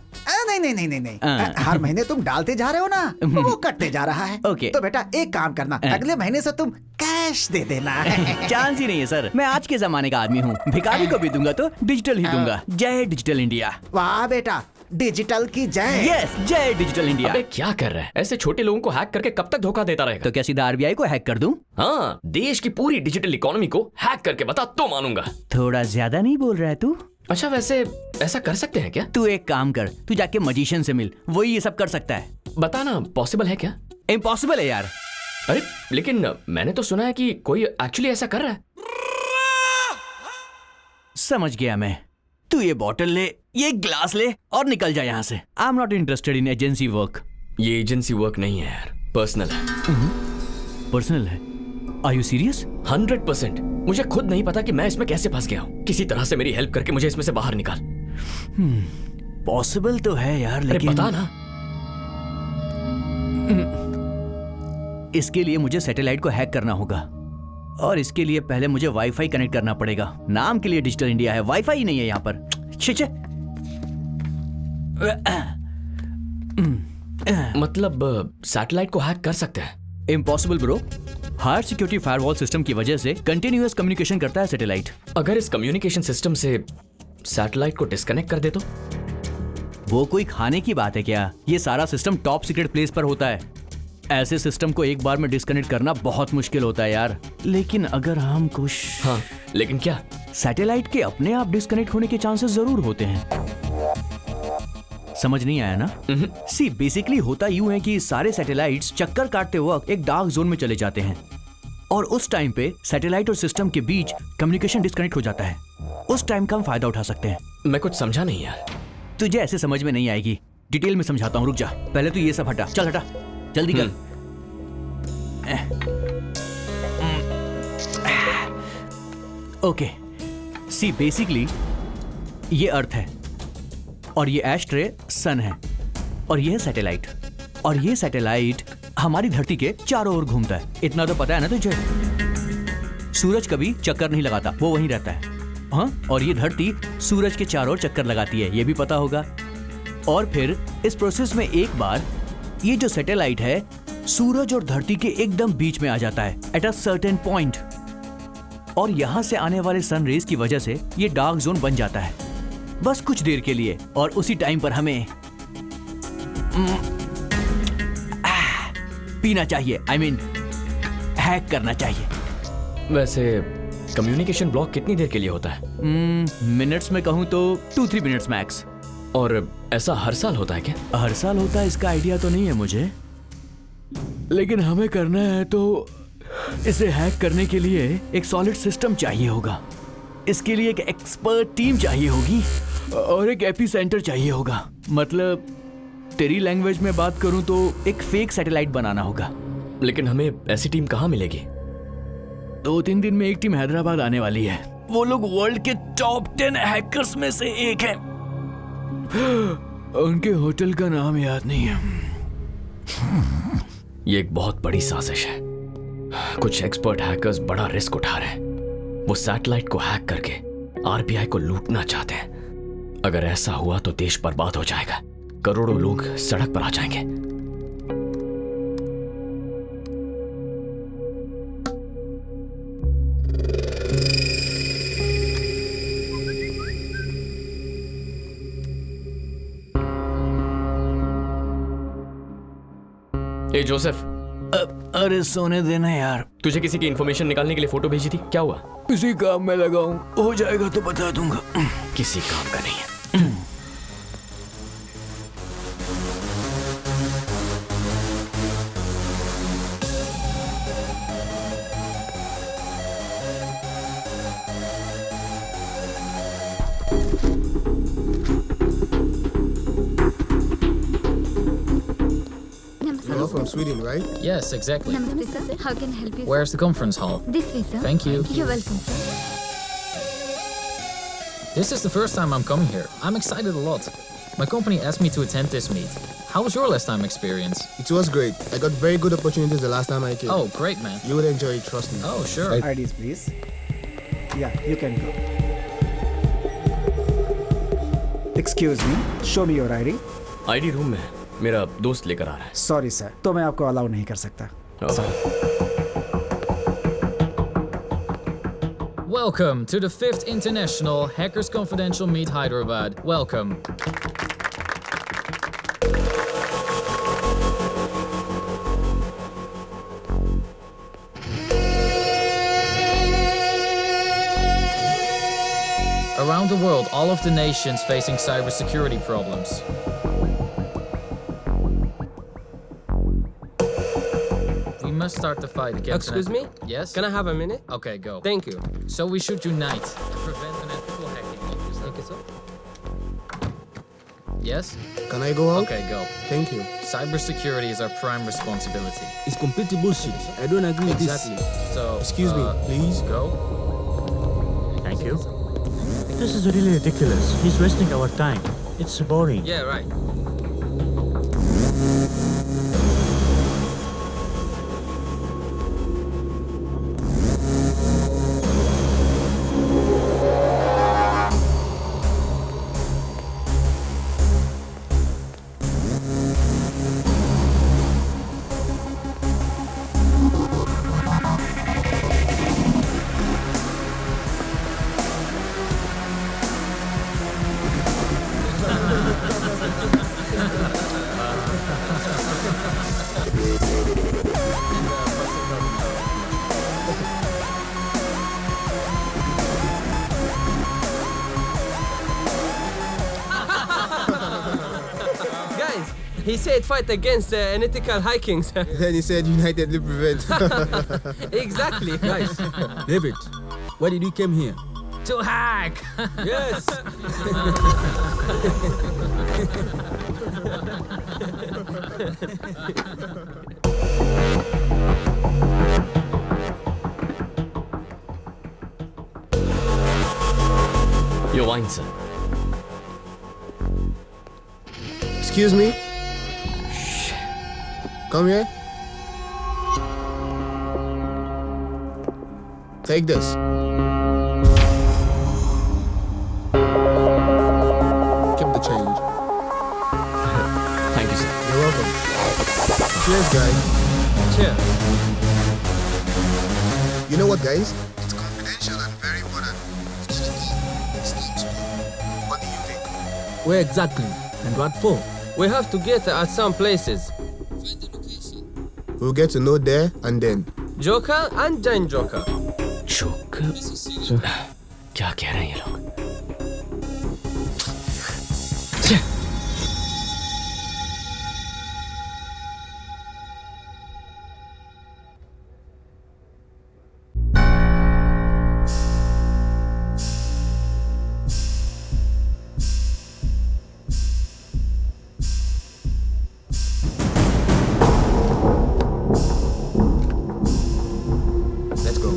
नहीं नहीं नहीं नहीं नहीं, हर महीने तुम डालते जा रहे हो ना, वो कटते जा रहा है। ओके। तो बेटा एक काम करना, अगले महीने से तुम कैश दे देना। चांस ही नहीं है सर, मैं आज के जमाने का आदमी हूँ। भिखारी को भी दूंगा तो डिजिटल ही दूंगा। जय डिजिटल इंडिया। वाह बेटा, डिजिटल की जय। यस, जय डिजिटल इंडिया। अबे क्या कर रहा है? ऐसे छोटे लोगों को हैक करके कब तक धोखा देता रहेगा? तो क्या सीधा आरबीआई को हैक कर दूं? हाँ, देश की पूरी डिजिटल इकोनॉमी को हैक करके बता तो मानूंगा। थोड़ा ज्यादा नहीं बोल रहा है तू? अच्छा, वैसे ऐसा कर सकते हैं क्या? तू एक काम कर, तू जाके मजिशियन से मिल, वही ये सब कर सकता है। बताना, पॉसिबल है क्या? इम्पॉसिबल है यार। अरे लेकिन मैंने तो सुना है कि कोई एक्चुअली ऐसा कर रहा है। समझ गया मैं। तू ये बॉटल ले, ये ग्लास ले और निकल जा यहाँ से। I am not interested in agency work. ये एजेंसी वर्क नहीं है यार, पर्सनल है। पर्सनल है? Are you serious? 100%। मुझे खुद नहीं पता कि मैं इसमें कैसे फंस गया हूँ। किसी तरह से मेरी हेल्प करके मुझे इसमें से बाहर निकाल। पॉसिबल तो है यार, लेकिन बता ना। इसके लिए मुझे सैटेलाइट को हैक करना होगा और इसके लिए पहले मुझे वाईफाई कनेक्ट करना पड़ेगा। नाम के लिए डिजिटल इंडिया है, वाईफाई ही नहीं है यहाँ पर। छिछे। मतलब सैटेलाइट को हैक कर सकते हैं? Impossible bro. Higher security firewall system की वजह से कंटिन्यूअस कम्युनिकेशन करता है सैटेलाइट। अगर इस कम्युनिकेशन सिस्टम से सैटेलाइट को डिस्कनेक्ट कर दे तो? वो कोई खाने की बात है क्या? ये सारा सिस्टम टॉप सीक्रेट प्लेस पर होता है। ऐसे सिस्टम को एक बार में डिस्कनेक्ट करना बहुत मुश्किल होता है यार। लेकिन अगर हम कुछ हाँ, लेकिन क्या? सैटेलाइट के अपने आप डिस्कनेक्ट होने के चांसेस जरूर होते हैं। समझ नहीं आया ना? सी बेसिकली होता यूं है कि सारे सैटेलाइट्स चक्कर काटते वक्त एक डार्क जोन में चले जाते हैं और उस टाइम पे सैटेलाइट और सिस्टम के बीच कम्युनिकेशन डिस्कनेक्ट हो जाता है। उस टाइम का हम फायदा उठा सकते हैं। मैं कुछ समझा नहीं यार। तुझे ऐसे समझ में नहीं आएगी, डिटेल में समझाता हूँ, रुक जा। पहले तो ये सब हटा, चल हटा, जल्दी कर। ओके, सी बेसिकली ये अर्थ है और ये एस्ट्रे सन है और ये है सैटेलाइट, और ये सैटेलाइट हमारी धरती के चारों ओर घूमता है। इतना तो पता है ना तुझे? सूरज कभी चक्कर नहीं लगाता, वो वहीं रहता है। हाँ, और ये धरती सूरज के चारों ओर चक्कर लगाती है, ये भी पता होगा। और फिर इस प्रोसेस में एक बार ये जो सैटेलाइट है सूरज और धरती के एकदम बीच में आ जाता है एट अ सर्टेन पॉइंट, और यहां से आने वाले सन रेज की वजह से ये डार्क जोन बन जाता है बस कुछ देर के लिए, और उसी टाइम पर हमें पीना चाहिए, आई मीन हैक करना चाहिए। वैसे कम्युनिकेशन ब्लॉक कितनी देर के लिए होता है? मिनट्स में कहूं तो 2-3 मिनट्स मैक्स। और ऐसा हर साल होता है क्या? हर साल होता है इसका आइडिया तो नहीं है मुझे, लेकिन हमें करना है तो इसे हैक करने के लिए एक सॉलिड सिस्टम चाहिए होगा। इसके लिए एक एक्सपर्ट टीम चाहिए होगी और एक एपी सेंटर चाहिए होगा। मतलब तेरी लैंग्वेज में बात करूं तो एक फेक सैटेलाइट बनाना होगा। लेकिन हमें ऐसी टीम कहाँ मिलेगी? 2-3 दिन में एक टीम हैदराबाद आने वाली है। वो लोग वर्ल्ड के टॉप 10 हैकर्स में से एक है। उनके होटल का नाम याद नहीं है। ये एक बहुत बड़ी साजिश है। कुछ एक्सपर्ट हैकर्स बड़ा रिस्क उठा रहे हैं। वो सैटेलाइट को हैक करके आरबीआई को लूटना चाहते हैं। अगर ऐसा हुआ तो देश बर्बाद हो जाएगा, करोड़ों लोग सड़क पर आ जाएंगे। ए जोसेफ, अरे सोने देना यार। तुझे किसी की इंफॉर्मेशन निकालने के लिए फोटो भेजी थी, क्या हुआ? किसी काम में लगा हूं, हो जाएगा तो बता दूंगा। किसी काम का नहीं है। You're from Sweden, right? Yes, exactly. Namaste, sir. How can I help you? Where's the conference hall? This way, sir. Thank you. You're welcome, sir. This is the first time I'm coming here. I'm excited a lot. My company asked me to attend this meet. How was your last time experience? It was great. I got very good opportunities the last time I came. Oh, great, man. You would enjoy it, trust me. Oh, sure. IDs, please. Yeah, you can go. Excuse me, show me your ID. ID room में मेरा दोस्त लेकर आ रहा है। Sorry sir, तो मैं आपको allow नहीं कर सकता। Welcome to the 5th International Hackers Confidential Meet Hyderabad. Welcome. Around the world, all of the nations facing cybersecurity problems. We must start the fight against. Excuse me? Yes? Can I have a minute? Okay, go. Thank you. So we should unite and prevent unethical hacking. Thank you, sir. Yes? Can I go out? Okay, go. Thank you. Cybersecurity is our prime responsibility. It's completely bullshit. I don't agree with this. Exactly. So, Excuse me, please. Go. Thank you. This is really ridiculous. He's wasting our time. It's boring. Yeah, right. He said fight against unethical hikings. Then he said United will prevent. Exactly. Guys, David, why did you come here? To hack. Yes. Your wine, sir. Excuse me? Come here. Take this. Keep the change. Thank you, sir. You're welcome. Cheers, guys. Cheers. You know what, guys? It's confidential and very important. What do you think? Where exactly? And what for? We have to get at some places. We'll get to know there and then. Joker and then Joker. Joker क्या कह रहे हैं ये लोग? Let's go.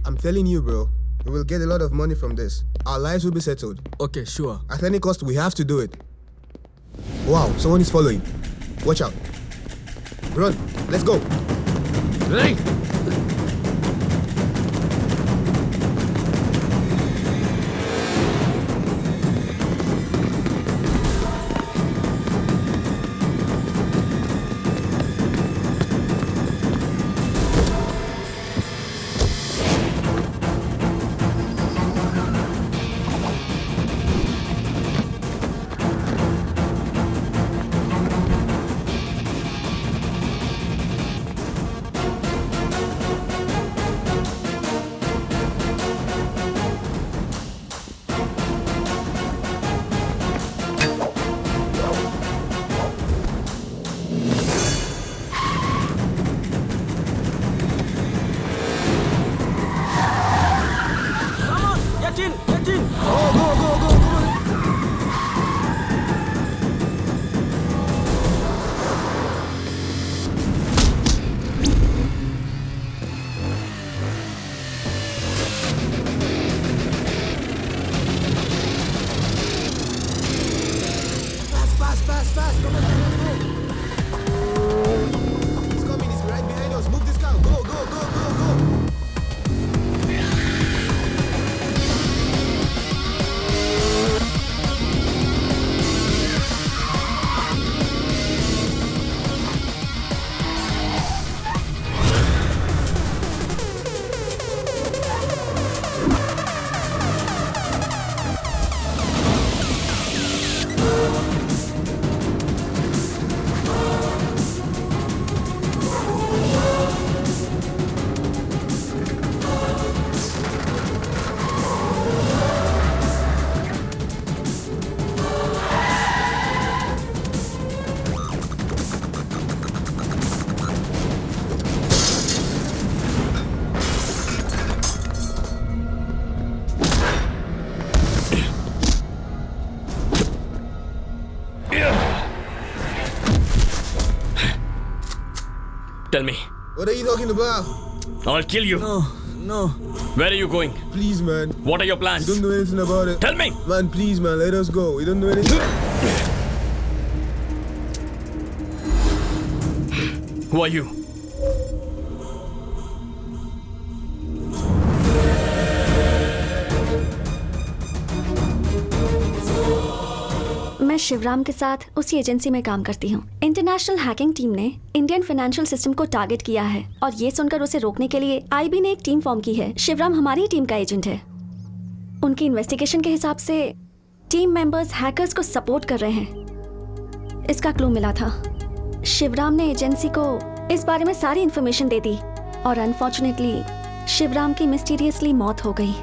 I'm telling you, bro, we will get a lot of money from this. Our lives will be settled. Okay, sure. At any cost, we have to do it. Wow, someone is following. Watch out. Run, let's go. Hey! Fast. Come on. He's coming. He's right behind us. Move this car. Go. Tell me. What are you talking about? I'll kill you. No. Where are you going? Please, man. What are your plans? We don't know anything about it. Tell me. Man, please, man. Let us go. We don't know anything. Who are you? मैं शिवराम के साथ उसी agency में काम करती हूँ। International hacking team ने Indian financial system को टारगेट किया है और ये सुनकर उसे रोकने के लिए आईबी ने एक टीम फॉर्म की है। शिवराम हमारी टीम का एजेंट है। उनकी इन्वेस्टिगेशन के हिसाब से टीम मेंबर्स हैकर्स को सपोर्ट कर रहे हैं। इसका क्लू मिला था। शिवराम ने एजेंसी को इस बारे में सारी इन्फॉर्मेशन दे दी और अनफॉर्चुनेटली शिवराम की मिस्टीरियसली मौत हो गई।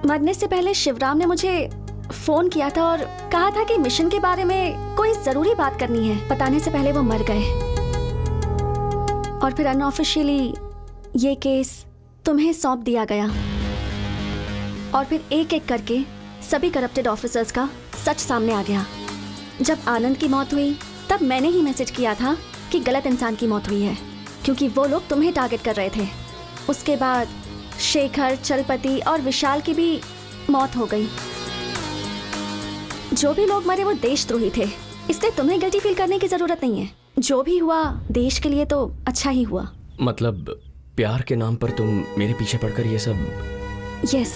मरने से पहले शिवराम ने मुझे फोन किया था और कहा था कि मिशन के बारे में कोई जरूरी बात करनी है। बताने से पहले वो मर गए और फिर अनऑफिशियली ये केस तुम्हें सौंप दिया गया और फिर एक एक करके सभी करप्टेड ऑफिसर्स का सच सामने आ गया। जब आनंद की मौत हुई तब मैंने ही मैसेज किया था कि गलत इंसान की मौत हुई है, क्योंकि वो लोग तुम्हें टारगेट कर रहे थे। उसके बाद शेखर, चलपति और विशाल की भी मौत हो गई। जो भी लोग मरे वो देशद्रोही थे, इसलिए तुम्हें गिल्टी फील करने की जरूरत नहीं है। जो भी हुआ देश के लिए तो अच्छा ही हुआ। मतलब प्यार के नाम पर तुम मेरे पीछे पड़कर ये सब? Yes,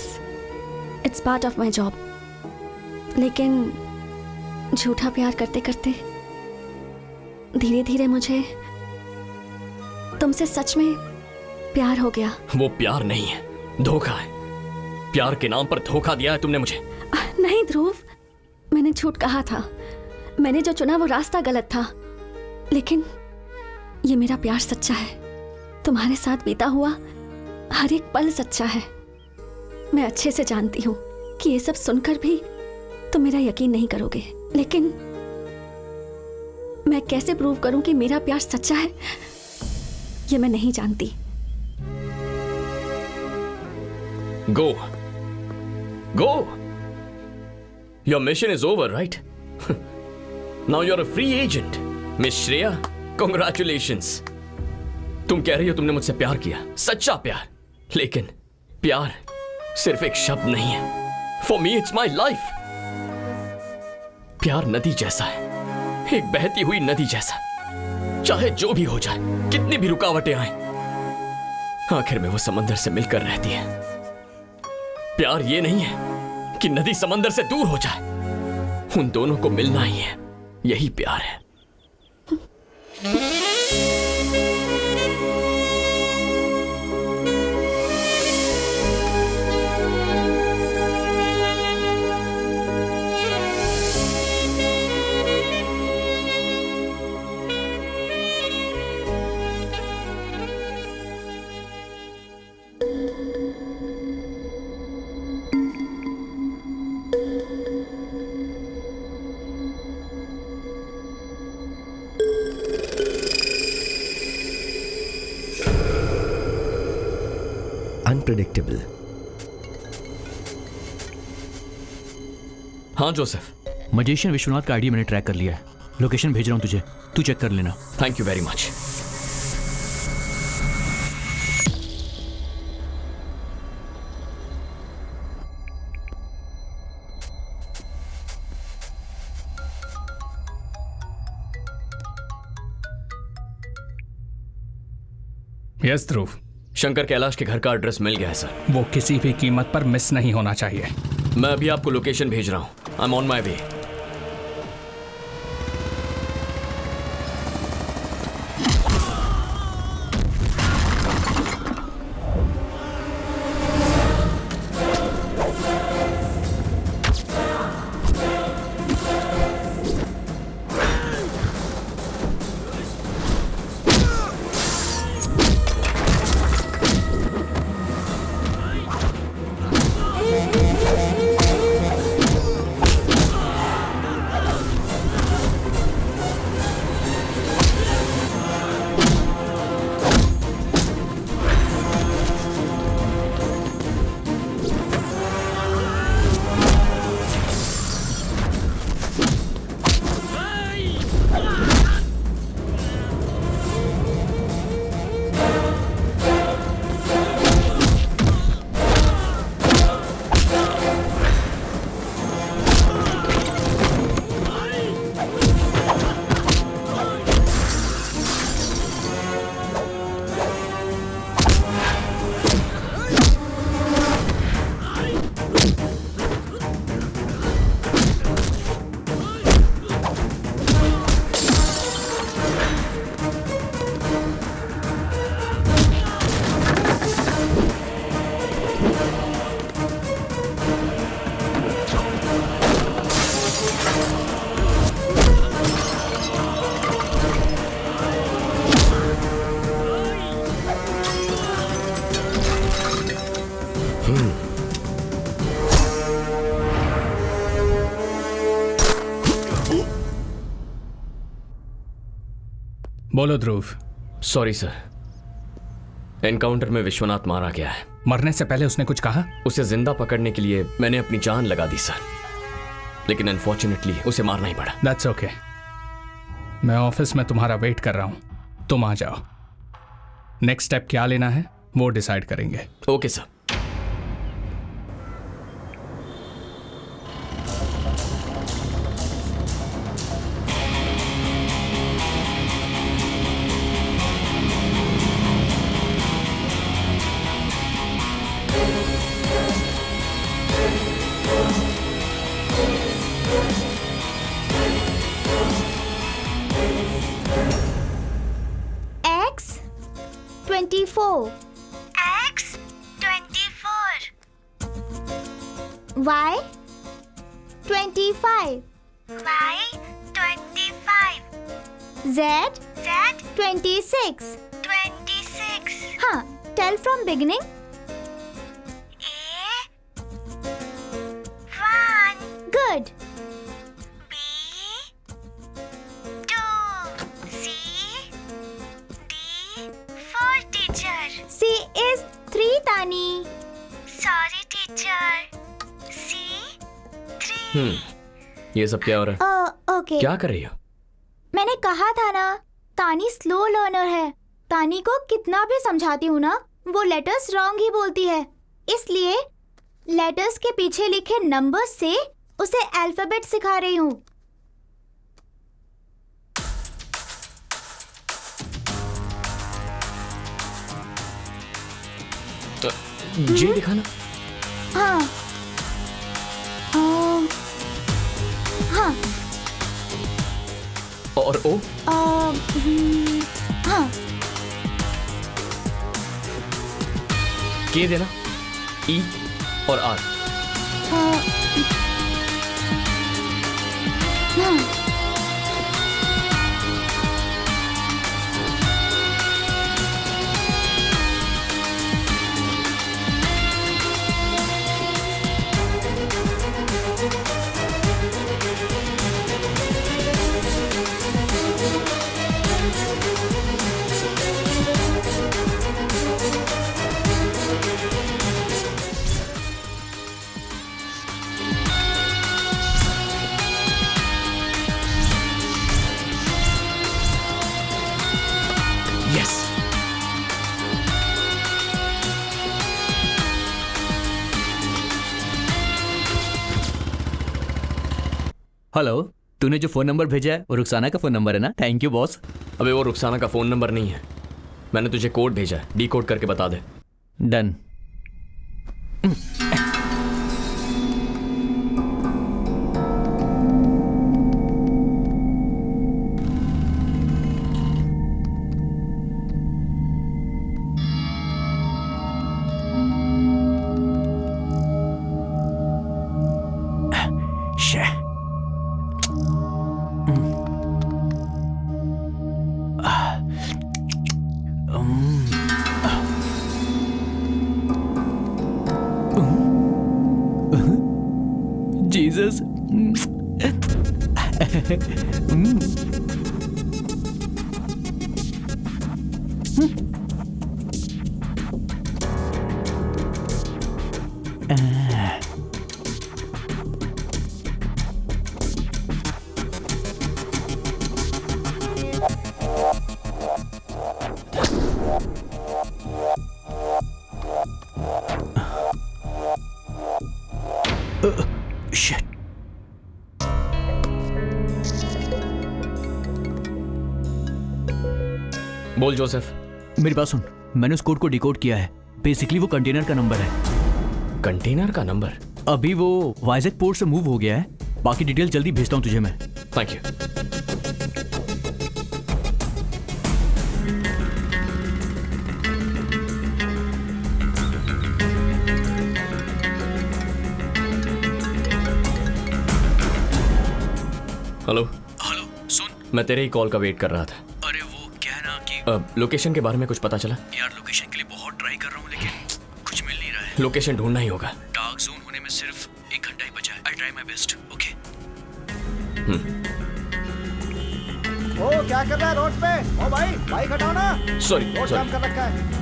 it's part of my job. लेकिन झूठा प्यार करते करते धीरे धीरे मुझे तुमसे सच में प्यार हो गया। वो प्यार नहीं है, धोखा है। प्यार के नाम पर धोखा दिया है तुमने मुझे। नहीं ध्रुव, मैंने झूठ कहा था। मैंने जो चुना वो रास्ता गलत था, लेकिन ये मेरा प्यार सच्चा है। तुम्हारे साथ बीता हुआ हर एक पल सच्चा है। मैं अच्छे से जानती हूँ कि ये सब सुनकर भी तुम मेरा यकीन नहीं करोगे, लेकिन मैं कैसे प्रूव करूं कि मेरा प्यार सच्चा है ये मैं नहीं जानती। Go. Go. Your mission is over, right? Now you're a free agent. Miss Shreya, congratulations. तुम कह रही हो तुमने मुझसे प्यार किया, सच्चा प्यार। लेकिन प्यार सिर्फ एक शब्द नहीं है। For me, it's my life. प्यार नदी जैसा है, एक बहती हुई नदी जैसा। चाहे जो भी हो जाए, कितनी भी रुकावटें आए, आखिर में वो समंदर से मिलकर रहती है। प्यार ये नहीं है कि नदी समंदर से दूर हो जाए, उन दोनों को मिलना ही है, यही प्यार है। अनप्रेडिक्टेबल। हाँ जोसेफ, मजिशियन विश्वनाथ का आईडी मैंने ट्रैक कर लिया है। लोकेशन भेज रहा हूं तुझे, तू चेक कर लेना। Thank you very much. Yes Dhruv, Shankar Kailash के घर का एड्रेस मिल गया है सर। वो किसी भी कीमत पर मिस नहीं होना चाहिए। मैं अभी आपको लोकेशन भेज रहा हूं। आई एम ऑन माई वे। बोलो ध्रुव। सॉरी सर, एनकाउंटर में विश्वनाथ मारा गया है। मरने से पहले उसने कुछ कहा? उसे जिंदा पकड़ने के लिए मैंने अपनी जान लगा दी सर, लेकिन अनफॉर्चुनेटली उसे मारना ही पड़ा। That's okay. मैं ऑफिस में तुम्हारा वेट कर रहा हूं, तुम आ जाओ। नेक्स्ट स्टेप क्या लेना है वो डिसाइड करेंगे। Okay sir. X24. X24. Y25. Y25. Z26. 26. हाँ, tell from beginning. A1. Good. B2. C. D4 teacher. C is 3, Tani. Sorry teacher. C3. ये सब क्या हो रहा है? Okay. क्या कर रही हो? मैंने कहा था ना, तानी स्लो लर्नर है। तानी को कितना भी समझाती हूँ ना, वो लेटर्स रॉन्ग ही बोलती है। इसलिए लेटर्स के पीछे लिखे नंबर्स से उसे अल्फाबेट सिखा रही हूँ। जी दिखाना। हाँ। हाँ। और ओ? हाँ। के देना। ई और आर। हाँ। यस। हेलो, तूने जो फोन नंबर भेजा है वो रुखसाना का फोन नंबर है ना? Thank you boss. अबे वो रुखसाना का फोन नंबर नहीं है, मैंने तुझे कोड भेजा है, डीकोड करके बता दे। डन। Jesus. Shit. बोल जोसेफ। मेरी बात सुन, मैंने उस कोड को डिकोड किया है। बेसिकली वो कंटेनर का नंबर है। कंटेनर का नंबर? अभी वो वाइजैक पोर्ट से मूव हो गया है। बाकी डिटेल जल्दी भेजता हूँ तुझे मैं। Thank you. हेलो। हेलो, सुन। मैं तेरे ही कॉल का वेट कर रहा था। अरे वो क्या है ना कि लोकेशन के बारे में कुछ पता चला? यार लोकेशन के लिए बहुत ट्राई कर रहा हूँ लेकिन कुछ मिल नहीं रहा है। लोकेशन ढूंढना ही होगा। डार्क जोन होने में सिर्फ 1 घंटा ही बचा है। I try my best. Okay. ओ क्या कर रहा है रोड पे? ओ भाई बाइक हटाओ ना। Sorry, road sorry. जाम कर रखा है।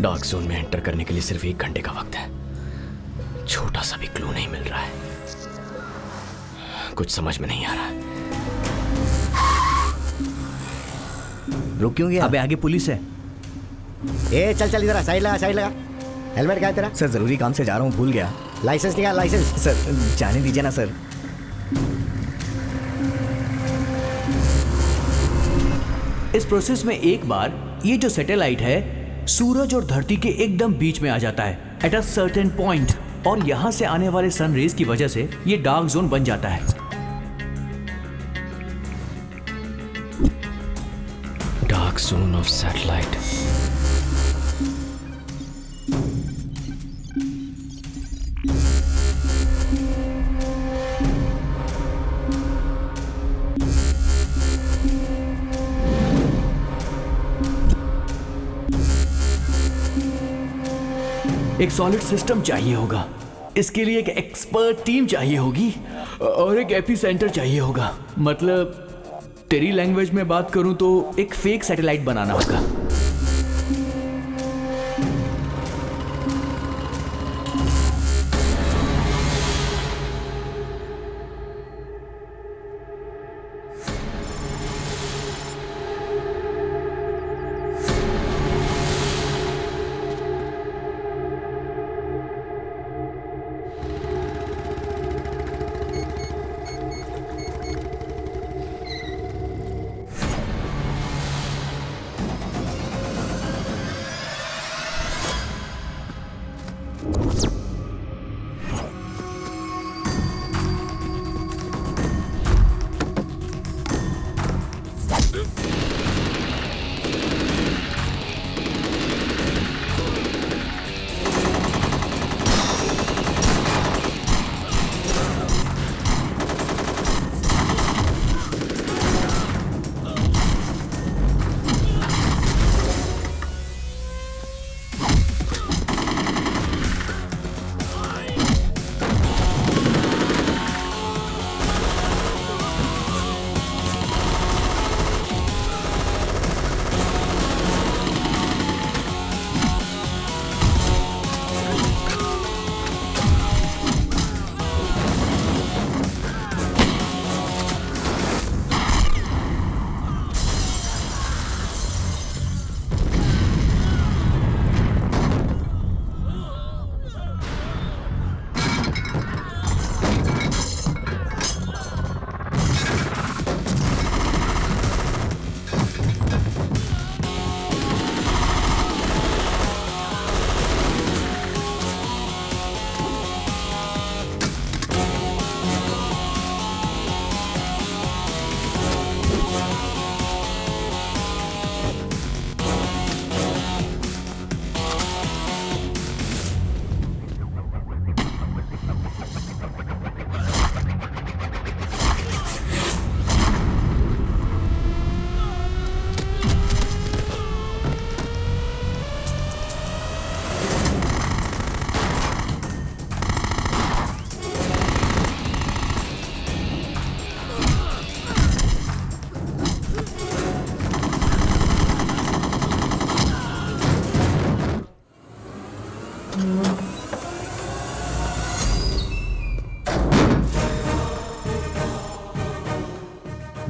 डार्क जोन में एंटर करने के लिए सिर्फ 1 घंटे का वक्त है। छोटा सा भी क्लू नहीं मिल रहा है। कुछ समझ में नहीं आ रहा। रुक क्यों गया? अबे आगे पुलिस है। ए चल चल इधर साइड लगा। हेलमेट क्या है तेरा? सर जरूरी काम से जा रहा हूँ, भूल गया। लाइसेंस निकाल लाइसेंस। सर जाने दीजिए ना सर। इस प्रोसेस में एक बार ये जो सैटेलाइट है सूरज और धरती के एकदम बीच में आ जाता है एट अ सर्टेन पॉइंट, और यहां से आने वाले सन रेज की वजह से ये डार्क जोन बन जाता है। Dark zone of satellite. एक सॉलिड सिस्टम चाहिए होगा, इसके लिए एक एक्सपर्ट टीम चाहिए होगी और एक एपी सेंटर चाहिए होगा। मतलब तेरी लैंग्वेज में बात करूं तो एक फेक सैटेलाइट बनाना होगा।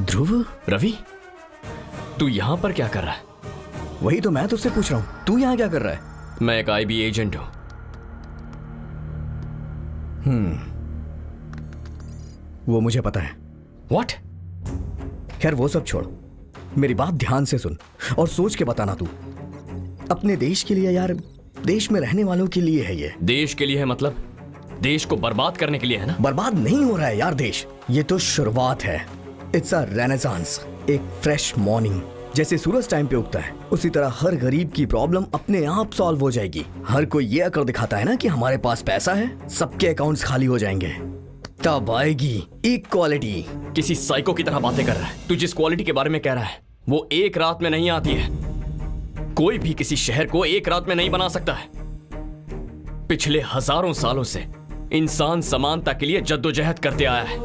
ध्रुव, रवि, तू यहां पर क्या कर रहा है? वही तो मैं तुझसे पूछ रहा हूं, तू यहां क्या कर रहा है? मैं एक आईबी एजेंट हूं। वो मुझे पता है। What? खैर वो सब छोड़, मेरी बात ध्यान से सुन और सोच के बताना। तू अपने देश के लिए यार, देश में रहने वालों के लिए है ये। देश के लिए है मतलब देश को बर्बाद करने के लिए है ना? बर्बाद नहीं हो रहा है यार देश, ये तो शुरुआत है। इट्स अ रेनेसांस, एक फ्रेश मॉर्निंग। जैसे सूरज टाइम पे उगता है उसी तरह हर गरीब की प्रॉब्लम अपने आप सॉल्व हो जाएगी। हर कोई ये अकड़ दिखाता है ना कि हमारे पास पैसा है, सबके अकाउंट्स खाली हो जाएंगे, तब आएगी इक्वालिटी। किसी साइको की तरह बातें कर रहा है। तू जिस क्वालिटी के बारे में कह रहा है वो एक रात में नहीं आती है। कोई भी किसी शहर को एक रात में नहीं बना सकता है। पिछले हजारों सालों से इंसान समानता के लिए जद्दोजहद करते आया है।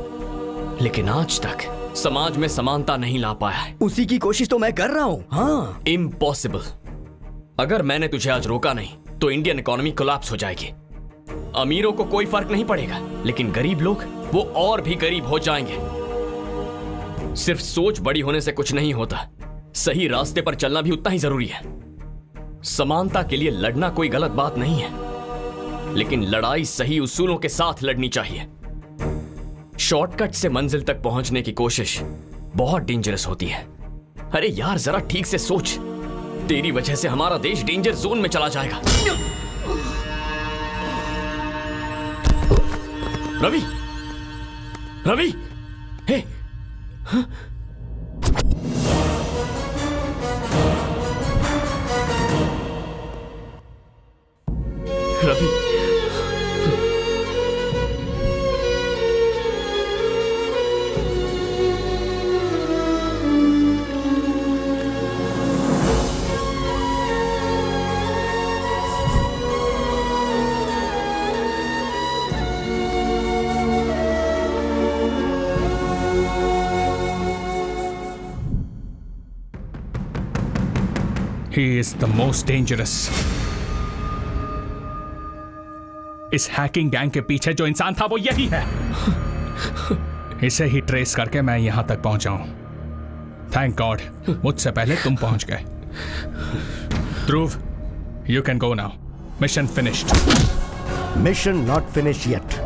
लेकिन आज तक समाज में समानता नहीं ला पाया है। उसी की कोशिश तो मैं कर रहा हूँ। हाँ, इम्पॉसिबल। अगर मैंने तुझे आज रोका नहीं तो इंडियन इकोनॉमी कोलैप्स हो जाएगी। अमीरों को कोई फर्क नहीं पड़ेगा, लेकिन गरीब लोग वो और भी गरीब हो जाएंगे। सिर्फ सोच बड़ी होने से कुछ नहीं होता, सही रास्ते पर चलना भी उतना ही जरूरी है। समानता के लिए लड़ना कोई गलत बात नहीं है, लेकिन लड़ाई सही उसूलों के साथ लड़नी चाहिए। शॉर्टकट से मंजिल तक पहुंचने की कोशिश बहुत डेंजरस होती है। अरे यार, जरा ठीक से सोच, तेरी वजह से हमारा देश डेंजर जोन में चला जाएगा। रवि, रवि, हे, हाँ? Ravi, He is the most dangerous. इस हैकिंग गैंग के पीछे जो इंसान था वो यही है। इसे ही ट्रेस करके मैं यहां तक पहुंचा हूं। थैंक गॉड मुझसे पहले तुम पहुंच गए। Dhruv, you can go now. Mission finished. Mission not finished yet.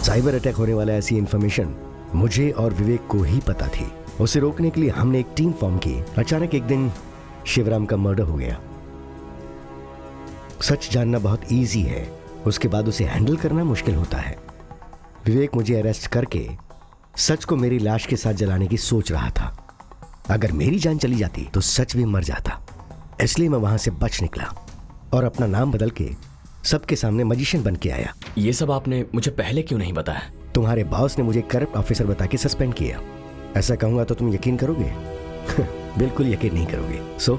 Cyber attack होने वाला ऐसी इंफॉर्मेशन मुझे और विवेक को ही पता थी। उसे रोकने के लिए हमने एक टीम फॉर्म की। अचानक एक दिन शिवराम का मर्डर हो गया। सच जानना बहुत इजी है, उसके बाद उसे हैंडल करना मुश्किल होता है। विवेक मुझे अरेस्ट करके सच को मेरी लाश के साथ जलाने की सोच रहा था। अगर मेरी जान चली जाती तो सच भी मर जाता, इसलिए मैं वहां से बच निकला और अपना नाम बदल के सबके सामने मैजिशियन बन के आया। ये सब आपने मुझे पहले क्यों नहीं बताया? तुम्हारे बॉस ने मुझे करप्ट ऑफिसर बता के सस्पेंड किया। ऐसा कहूंगा तो तुम यकीन करोगे? बिल्कुल यकीन नहीं करोगे। सो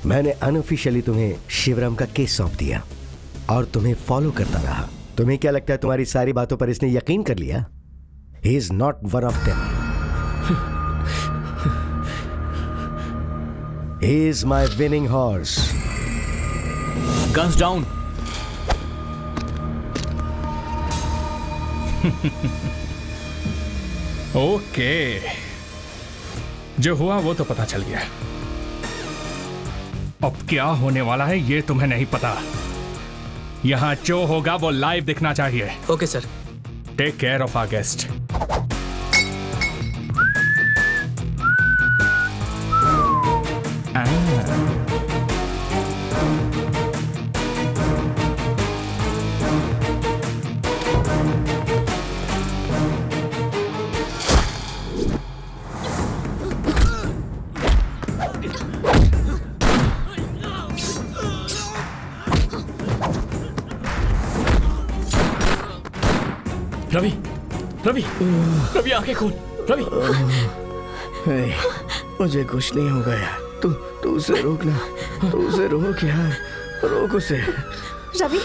मैंने अनऑफिशियली तुम्हें शिवराम का केस सौंप दिया और तुम्हें फॉलो करता रहा। तुम्हें क्या लगता है तुम्हारी सारी बातों पर इसने यकीन कर लिया? He is not one of them. He is my winning horse. Guns down. Okay, जो हुआ वो तो पता चल गया। अब क्या होने वाला है ये तुम्हें नहीं पता। यहां जो होगा वो लाइव दिखना चाहिए। Okay sir. Take care of our guest. Ravi, Ravi, Ravi आंखें खोल। रवि, मुझे कुछ नहीं होगा यार। तू उसे रोकना, तू उसे रोक यार, रोक उसे। रवि,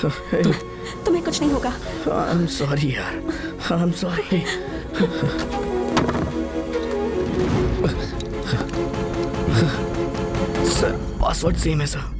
तुम्हें कुछ नहीं होगा। आई एम सॉरी यार, I am sorry. Sir, password same है सर।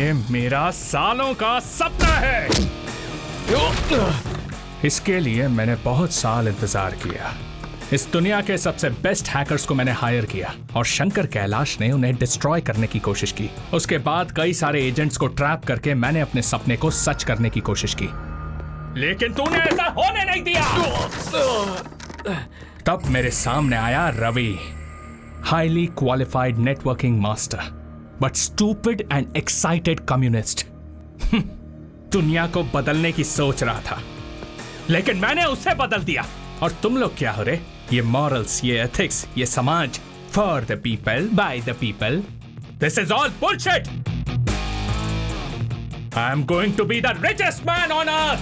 ये मेरा सालों का सपना है। इसके लिए मैंने बहुत साल इंतजार किया। इस दुनिया के सबसे बेस्ट हैकर्स को मैंने हायर किया और शंकर कैलाश ने उन्हें डिस्ट्रॉय करने की कोशिश की। उसके बाद कई सारे एजेंट्स को ट्रैप करके मैंने अपने सपने को सच करने की कोशिश की, लेकिन तूने ऐसा होने नहीं दिया। तब मेरे सामने आया Ravi, highly qualified networking master but stupid and excited communist. दुनिया को बदलने की सोच रहा था, लेकिन मैंने उसे बदल दिया। और तुम लोग क्या हो रहे? ये मॉरल्स, ये एथिक्स, ये समाज, for the people, by the people, this is all bullshit. I am going to be the richest man on earth.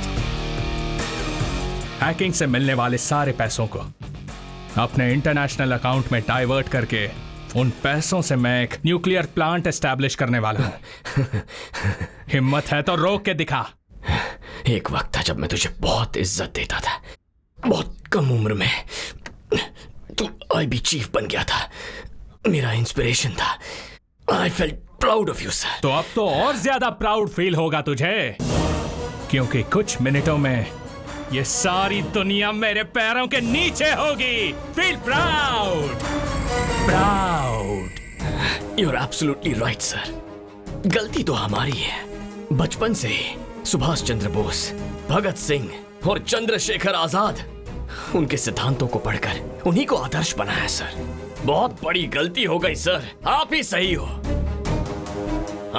Hacking से मिलने वाले सारे पैसों को अपने इंटरनेशनल अकाउंट में डाइवर्ट करके उन पैसों से मैं एक न्यूक्लियर प्लांट एस्टैब्लिश करने वाला हूं। हिम्मत है तो रोक के दिखा। एक वक्त था जब मैं तुझे बहुत इज्जत देता था, बहुत कम उम्र में तू आईबी चीफ बन गया था, मेरा इंस्पिरेशन था। I felt proud of you sir. तो अब तो और ज्यादा प्राउड फील होगा तुझे, क्योंकि कुछ मिनटों में ये सारी दुनिया मेरे पैरों के नीचे होगी। Feel proud, proud. You are absolutely right sir. गलती तो हमारी है। बचपन से ही सुभाष चंद्र बोस, भगत सिंह और चंद्रशेखर आजाद, उनके सिद्धांतों को पढ़कर उन्हीं को आदर्श बनाया सर। बहुत बड़ी गलती हो गई सर। आप ही सही हो।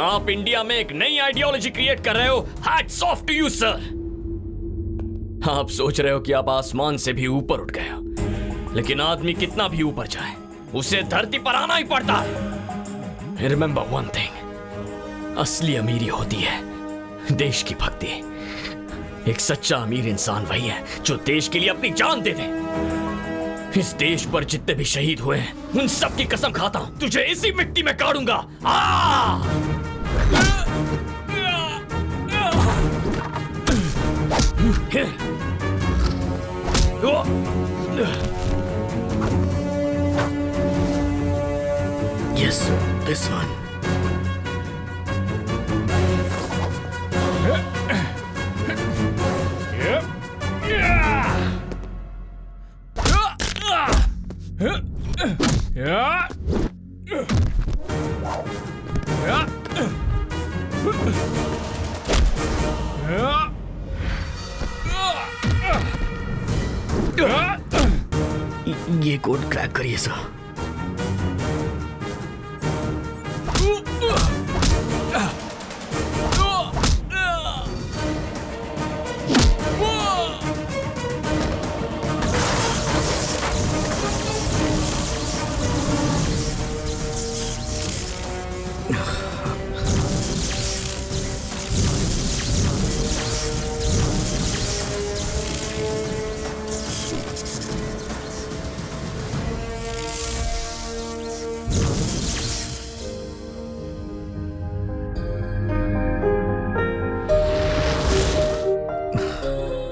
आप इंडिया में एक नई आइडियोलॉजी क्रिएट कर रहे हो। Hats off to you sir. आप सोच रहे हो कि आप आसमान से भी ऊपर उठ गए हो, लेकिन आदमी कितना भी ऊपर जाए उसे धरती पर आना ही पड़ता है। रिमेंबर वन थिंग, असली अमीरी होती है देश की भक्ति। एक सच्चा अमीर इंसान वही है जो देश के लिए अपनी जान दे दे। इस देश पर जितने भी शहीद हुए हैं उन सब की कसम खाता हूं, तुझे इसी मिट्टी में गाड़ूंगा। Yes, this one. ये कोड क्रैक करिए सर।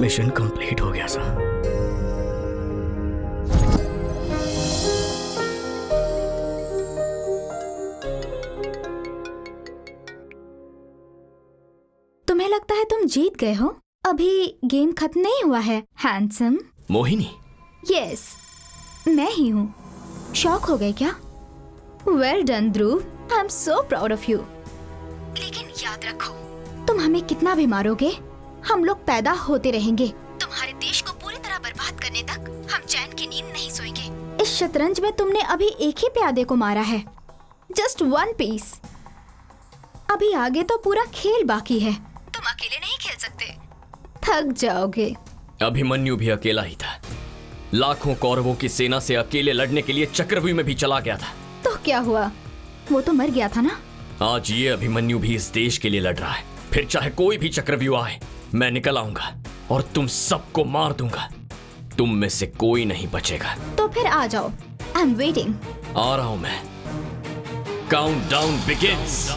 मिशन कंप्लीट हो गया सर। तुम्हें लगता है तुम जीत गए हो? अभी गेम खत्म नहीं हुआ है हैंडसम। मोहिनी? यस, मैं ही हूँ। शॉक हो गए क्या? Well done Dhruv, I am so proud of you. लेकिन याद रखो, तुम हमें कितना भी मारोगे, हम लोग पैदा होते रहेंगे। तुम्हारे देश को पूरी तरह बर्बाद करने तक हम चैन की नींद नहीं सोएंगे। इस शतरंज में तुमने अभी एक ही प्यादे को मारा है, जस्ट वन पीस। अभी आगे तो पूरा खेल बाकी है। तुम अकेले नहीं खेल सकते, थक जाओगे। अभिमन्यु भी अकेला ही था। लाखों कौरवों की सेना से अकेले लड़ने के लिए चक्रव्यूह में भी चला गया था। तो क्या हुआ? वो तो मर गया था ना। आज ये अभिमन्यु भी इस देश के लिए लड़ रहा है। फिर चाहे कोई भी चक्रव्यूह आए, मैं निकल आऊंगा और तुम सबको मार दूंगा। तुम में से कोई नहीं बचेगा। तो फिर आ जाओ, आई एम वेटिंग। आ रहा हूं मैं। Countdown begins.